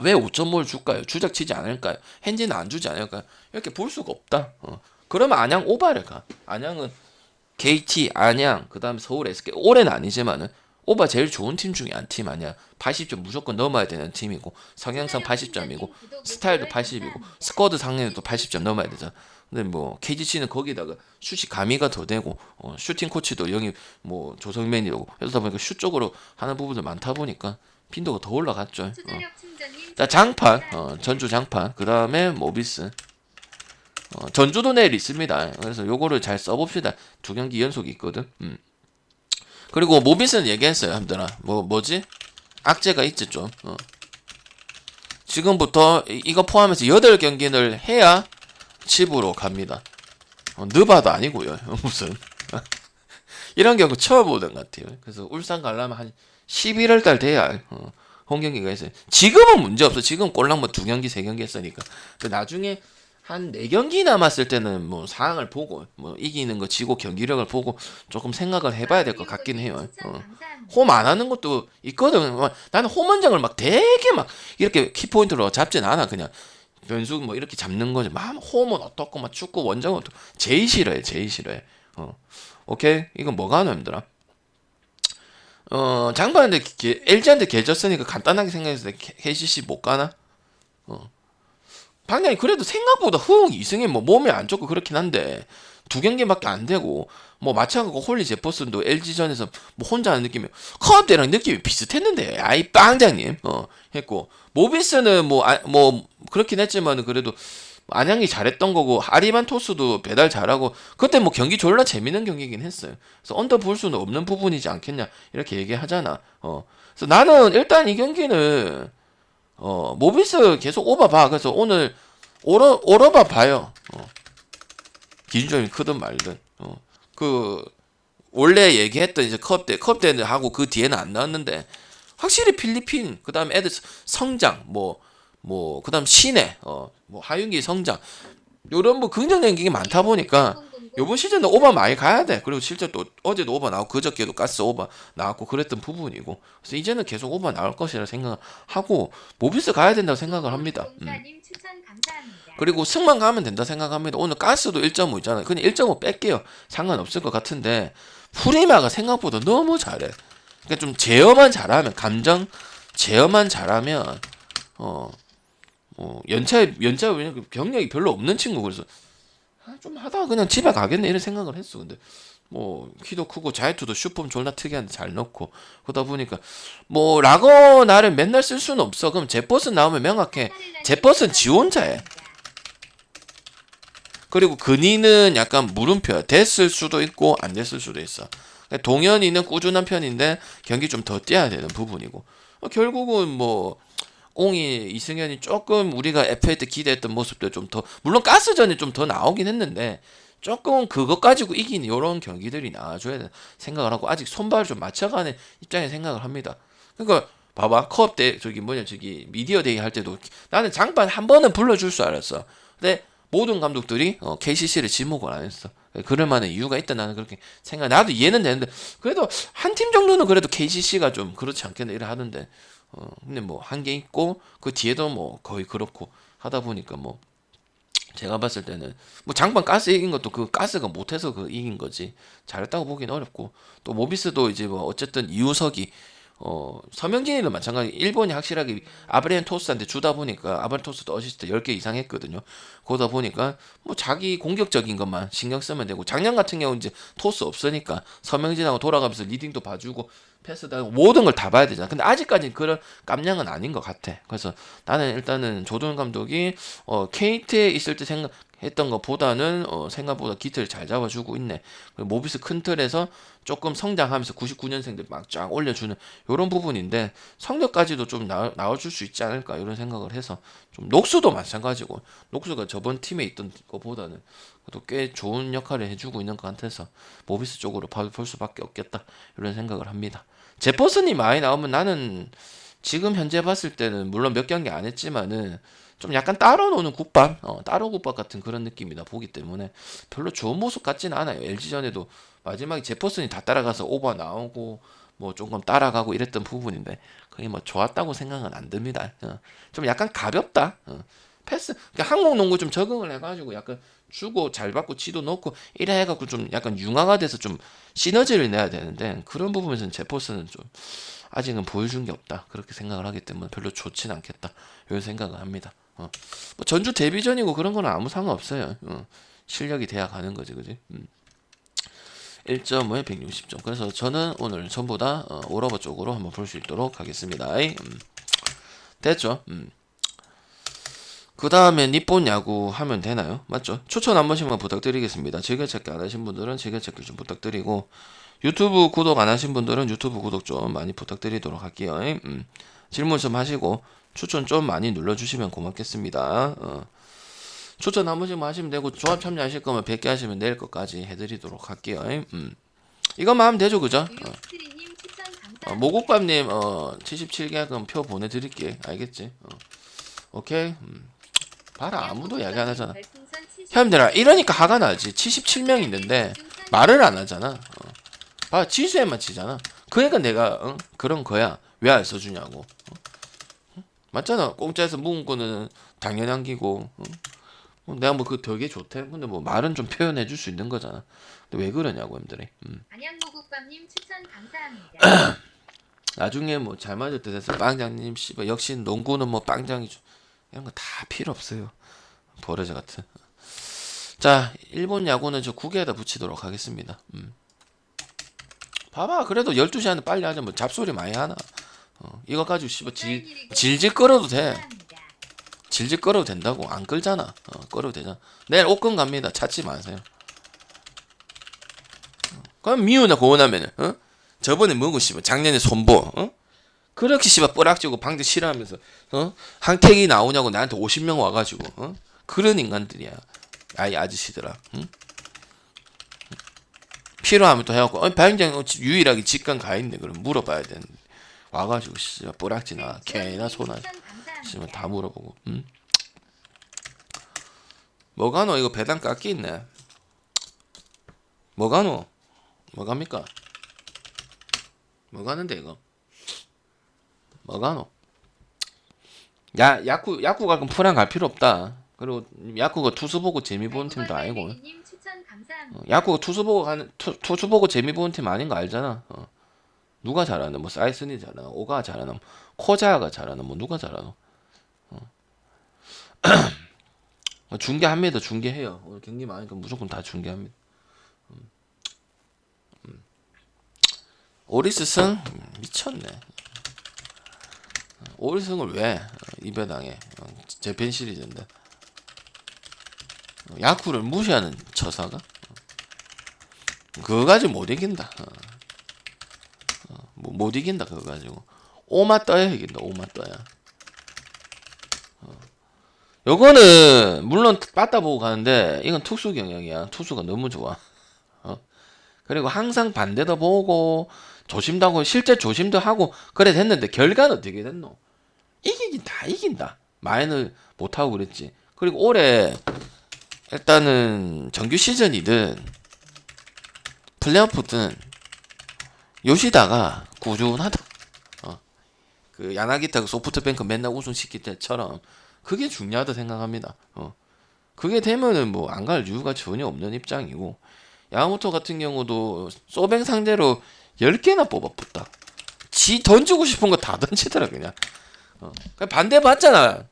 왜 5.5를 줄까요? 주작치지 않을까요? hen지는 안 주지 않을까요? 이렇게 볼 수가 없다. 그러면 안양 오바를 가. 안양은 KT, 안양, 그 다음에 서울 SK. 올해는 아니지만은 오바 제일 좋은 팀 중에 한 팀 아니야. 80점 무조건 넘어야 되는 팀이고, 성향상 80점이고, 스타일도 80이고, 스쿼드 상에도 80점 넘어야 되잖아. 근데 뭐 KGC는 거기다가 슛이 가미가 더 되고, 슈팅 코치도 영입 뭐 조성맨이고, 그러다 보니까 슛 쪽으로 하는 부분도 많다 보니까 빈도가 더 올라갔죠. 투자력 충전님 자, 장판, 전주 장판, 그 다음에 모비스. 전주도 내일 있습니다. 그래서 요거를 잘 써봅시다. 2경기 연속이 있거든. 그리고 모비스는 얘기했어요, 함들아. 뭐지? 악재가 있지, 좀. 지금부터 이거 포함해서 8경기를 해야 칩으로 갑니다. 느바도 아니고요. 무슨. 이런 경우 처음 보는 것 같아요. 그래서 울산 가려면 한 11월 달 돼야 홈경기가 있어요. 지금은 문제 없어. 지금 꼴랑 뭐 2경기, 3경기 했으니까. 근데 나중에 한 4경기 남았을 때는 뭐 상황을 보고 뭐 이기는 거 지고 경기력을 보고 조금 생각을 해봐야 될 것 같긴 해요. 홈 안 하는 것도 있거든. 나는 홈 원정을 막 되게 막 이렇게 키포인트로 잡진 않아. 그냥 변수 뭐 이렇게 잡는 거지. 막 홈은 어떻고 막 축구 원정은 어떻고 제일 싫어해. 제일 싫어해. 오케이? 이건 뭐가 하나 힘들어? 장반한테 LG한테 개졌으니까 간단하게 생각했을 때 KCC 못 가나? 방향이 그래도 생각보다 흥 이승에 뭐 몸이 안 좋고 그렇긴 한데 2경기밖에 안 되고 뭐 마찬가지고 홀리 제퍼슨도 LG전에서 뭐 혼자 하는 느낌이 컵 때랑 느낌이 비슷했는데 아이 빵장님 했고 모비스는 뭐 그렇긴 했지만 그래도 안양이 잘했던 거고 아리만 토스도 배달 잘하고 그때 뭐 경기 졸라 재밌는 경기긴 했어요. 그래서 언더 볼 수는 없는 부분이지 않겠냐 이렇게 얘기하잖아. 그래서 나는 일단 이 경기는 모비스 계속 오버 봐. 그래서 오늘 오러봐 봐요. 기준점이 크든 말든. 그 원래 얘기했던 이제 컵 때는 하고 그 뒤에는 안 나왔는데 확실히 필리핀 그다음에 애들 성장 그다음 시내 뭐 하윤기 성장 요런 뭐 긍정적인 게 많다 보니까 요번 시즌은 오버 많이 가야 돼. 그리고 실제 또 어제도 오버 나오고 그저께도 가스 오버 나왔고 그랬던 부분이고 그래서 이제는 계속 오버 나올 것이라 생각하고 모비스 가야 된다고 생각을 합니다. 그리고 승만 가면 된다 생각합니다. 오늘 가스도 1.5 있잖아요. 그냥 1.5 뺄게요. 상관없을 것 같은데 프리마가 생각보다 너무 잘해. 그러니까 좀 제어만 잘하면 감정 제어만 잘하면 연차에 왜냐면 경력이 별로 없는 친구 그래서 좀 하다가 그냥 집에 가겠네 이런 생각을 했어. 근데 뭐 키도 크고 자유투도 슈폼 졸라 특이한데 잘 넣고 그러다 보니까 뭐 라거 나를 맨날 쓸 수는 없어. 그럼 제퍼슨 나오면 명확해. 제퍼슨 지 혼자해. 그리고 근이는 약간 물음표야. 됐을 수도 있고 안 됐을 수도 있어. 동현이는 꾸준한 편인데 경기 좀 더 뛰어야 되는 부분이고 결국은 뭐 옹이 이승현이 조금 우리가 FA 때 기대했던 모습도 좀 더 물론 가스전이 좀 더 나오긴 했는데 조금 그것 가지고 이긴 이런 경기들이 나와줘야 돼 생각을 하고 아직 손발을 좀 맞춰가는 입장에 생각을 합니다. 그러니까 봐봐 컵 때 저기 미디어 데이 할 때도 나는 장반 한 번은 불러줄 줄 알았어. 근데 모든 감독들이 KCC를 지목을 안 했어. 그럴 만한 이유가 있다 나는 그렇게 생각. 나도 이해는 되는데 그래도 한 팀 정도는 그래도 KCC가 좀 그렇지 않겠나 이래 하는데 근데 뭐 한 개 있고 그 뒤에도 뭐 거의 그렇고 하다 보니까 뭐 제가 봤을 때는 뭐 장반 가스 이긴 것도 그 가스가 못해서 그 이긴 거지 잘했다고 보기는 어렵고 또 모비스도 이제 뭐 어쨌든 이우석이 서명진이도 마찬가지. 일본이 확실하게 아브리엔 토스한테 주다 보니까 아브리엔 토스도 어시스트 10개 이상 했거든요. 그러다 보니까 뭐 자기 공격적인 것만 신경 쓰면 되고 작년 같은 경우 이제 토스 없으니까 서명진하고 돌아가면서 리딩도 봐주고 패스도 하고 모든 걸 다 봐야 되잖아. 근데 아직까지는 그런 깜냥은 아닌 것 같아. 그래서 나는 일단은 조던 감독이 KT에 있을 때 했던 것보다는 생각보다 기틀을 잘 잡아주고 있네. 모비스 큰 틀에서 조금 성장하면서 99년생들 막 쫙 올려주는 이런 부분인데 성적까지도 좀 나와줄 수 있지 않을까 이런 생각을 해서 좀 녹수도 마찬가지고 녹수가 저번 팀에 있던 것보다는 또 꽤 좋은 역할을 해주고 있는 것 같아서 모비스 쪽으로 볼 수밖에 없겠다 이런 생각을 합니다. 제퍼슨이 많이 나오면 나는 지금 현재 봤을 때는 물론 몇 경기 안 했지만은 좀 약간 따로 노는 국밥, 따로 국밥 같은 그런 느낌이다 보기 때문에 별로 좋은 모습 같지는 않아요. LG전에도 마지막에 제퍼슨이 다 따라가서 오버 나오고 뭐 조금 따라가고 이랬던 부분인데 그게 뭐 좋았다고 생각은 안 듭니다. 좀 약간 가볍다. 패스, 그러니까 한국 농구 좀 적응을 해가지고 약간 주고 잘 받고 치도 넣고 이래 해갖고 좀 약간 융화가 돼서 좀 시너지를 내야 되는데 그런 부분에서는 제퍼슨은 좀 아직은 보여준 게 없다 그렇게 생각을 하기 때문에 별로 좋진 않겠다 이런 생각을 합니다. 뭐 전주 데뷔전이고 그런 거는 아무 상관없어요. 실력이 돼야 가는 거지, 그지? 1.5에 160점. 그래서 저는 오늘 전부 다 오러버 쪽으로 한번 볼 수 있도록 하겠습니다. 됐죠? 그 다음에 니폰 야구 하면 되나요? 맞죠? 추천 한 번씩만 부탁드리겠습니다. 즐겨찾기 안 하신 분들은 즐겨찾기 좀 부탁드리고, 유튜브 구독 안 하신 분들은 유튜브 구독 좀 많이 부탁드리도록 할게요. 질문 좀 하시고 추천 좀 많이 눌러주시면 고맙겠습니다. 추천 한 번씩만 하시면 되고, 조합 참여하실 거면 100개 하시면 내일 것까지 해드리도록 할게요. 이것만 하면 되죠, 그죠? 유스트리님 추천 감사합니다. 모국밥님 77개 그럼 표 보내드릴게. 알겠지? 오케이. 봐라, 아무도 이야기 안 하잖아. 형님들아, 이러니까 화가 나지. 77명 있는데 말을 안 하잖아. 봐, 지수에만 치잖아. 그러니까 내가 그런 거야. 왜 안 써주냐고. 맞잖아. 공짜에서 묵은 거는 당연히 안기고. 내가 뭐 그 덕에 좋대. 근데 뭐 말은 좀 표현해 줄 수 있는 거잖아. 근데 왜 그러냐고, 형들이. 안양모국밥님 추천 감사합니다. 나중에 뭐 잘 맞을 때 돼서 빵장님 씨발 역시 농구는 뭐 빵장이죠. 이런 거 다 필요 없어요. 버러지 같은. 자, 일본 야구는 저 9개에다 붙이도록 하겠습니다. 봐봐, 그래도 12시 안에 빨리 하자. 뭐 잡소리 많이 하나. 이거 가지고 씨발 질질 끌어도 돼. 질질 끌어도 된다고. 안 끌잖아. 끌어도 되잖아. 내일 옷금 갑니다. 찾지 마세요. 그럼 미우나 고원하면은 저번에 뭐고 씨발 작년에 손보 그렇게 씨발 뽀락지고 방대 싫어하면서 항택이 나오냐고 나한테 50명 와가지고 그런 인간들이야. 아이 아저씨들아. 필요하면 또 해갖고 배영장 유일하게 직관 가있네. 그럼 물어봐야 되는데 와가지고 씨발 뽀락지나 개나 소나 씨발 다 물어보고. 뭐가노? 이거 배당 깎기 있네. 뭐가노? 뭐갑니까? 뭐가는데 이거? 뭐가노? 야구가 그럼 프랑 갈 필요 없다. 그리고 야구가 투수 보고 재미 보는 팀도 아니고. 야구가 투수 보고 재미 보는 팀 아닌 거 알잖아. 누가 잘하는? 뭐 사이슨이 잘하나? 오가 잘하나? 코자가 잘하나? 뭐 누가 잘하나? 중계합니다. 중계해요. 오늘 경기 많으니까 무조건 다 중계합니다. 오리스승 미쳤네. 오리스승을 왜 이배당해? 재팬 시리즈인데 야쿠를 무시하는 처사가 그거 가지고 못 이긴다. 못 이긴다. 그거 가지고 오마 떠야 이긴다. 오마 떠야. 요거는 물론 빠따 보고 가는데 이건 투수 경영이야. 투수가 너무 좋아. 그리고 항상 반대도 보고 조심도 하고 실제 조심도 하고 그래 됐는데 결과는 어떻게 됐노? 이기긴 다 이긴다. 마인을 못하고 그랬지. 그리고 올해 일단은 정규 시즌이든 플레이오프든 요시다가 꾸준하다. 그 야나기타 소프트뱅크 맨날 우승시킬 때처럼 그게 중요하다 생각합니다. 그게 되면은 뭐 안 갈 이유가 전혀 없는 입장이고, 야마모토 같은 경우도 소뱅 상대로 10개나 뽑아붙다. 지 던지고 싶은 거 다 던지더라 그냥. 그냥 반대 봤잖아.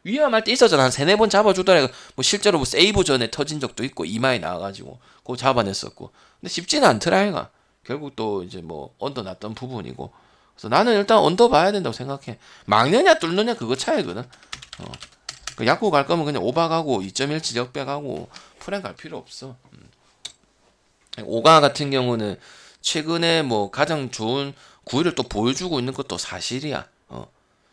위험할 때 있었잖아. 한 3-4번 잡아주더라. 뭐 실제로 뭐 세이브 전에 터진 적도 있고 이마에 나와가지고 그거 잡아냈었고. 근데 쉽지는 않더라 얘가. 결국 또 이제 뭐 언더 났던 부분이고. 그래서 나는 일단 언더 봐야 된다고 생각해. 막느냐 뚫느냐 그거 차이거든. 그 야구 갈 거면 그냥 오바 가고 2.1치 역배 가고 프랭 갈 필요 없어. 오가 같은 경우는 최근에 뭐 가장 좋은 구위를 또 보여주고 있는 것도 사실이야.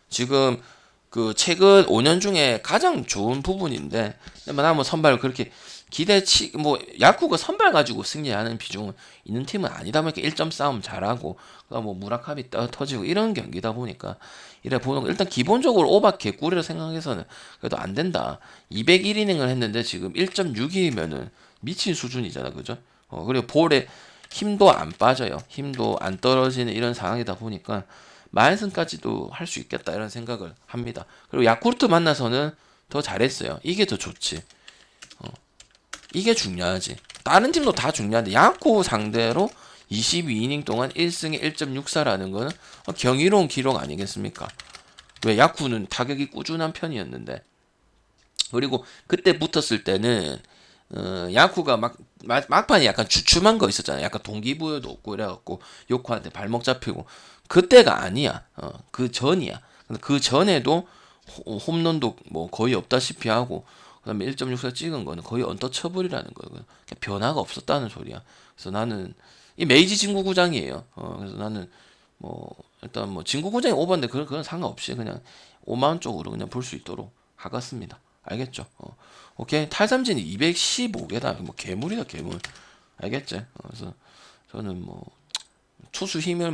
지금 그 최근 5년 중에 가장 좋은 부분인데, 나는 뭐 선발 그렇게 기대치 뭐 야구가 선발 가지고 승리하는 비중은 있는 팀은 아니다 보니까 1점 싸움 잘하고 뭐 무라카미 터지고 이런 경기다 보니까 이래 보는 거 일단 기본적으로 오바 개꿀이라 생각해서는 그래도 안 된다. 201이닝을 했는데 지금 1.6이면은 미친 수준이잖아, 그죠? 그리고 볼에 힘도 안 빠져요. 힘도 안 떨어지는 이런 상황이다 보니까 마인슨까지도 할 수 있겠다 이런 생각을 합니다. 그리고 야쿠르트 만나서는 더 잘했어요. 이게 더 좋지. 이게 중요하지. 다른 팀도 다 중요한데 야쿠 상대로 22이닝 동안 1승에 1.64라는 거는 경이로운 기록 아니겠습니까? 왜 야쿠는 타격이 꾸준한 편이었는데. 그리고 그때 붙었을 때는 야쿠가 막 막판에 약간 주춤한 거 있었잖아요. 약간 동기부여도 없고 이래갖고 요코한테 발목 잡히고 그때가 아니야. 그 전이야. 근데 그 전에도 홈런도 뭐 거의 없다시피 하고 그다음에 1.64 찍은 거는 거의 언터처블이라는 거예요. 그냥 변화가 없었다는 소리야. 그래서 나는 이 메이지 진구구장이에요. 그래서 나는 뭐 일단 뭐 진구구장이 오버인데 그건 상관없이 그냥 5만 쪽으로 그냥 볼 수 있도록 하겠습니다. 알겠죠? 오케이. 탈삼진이 215개다. 뭐 괴물이다 괴물. 알겠지? 그래서 저는 뭐 투수 힘을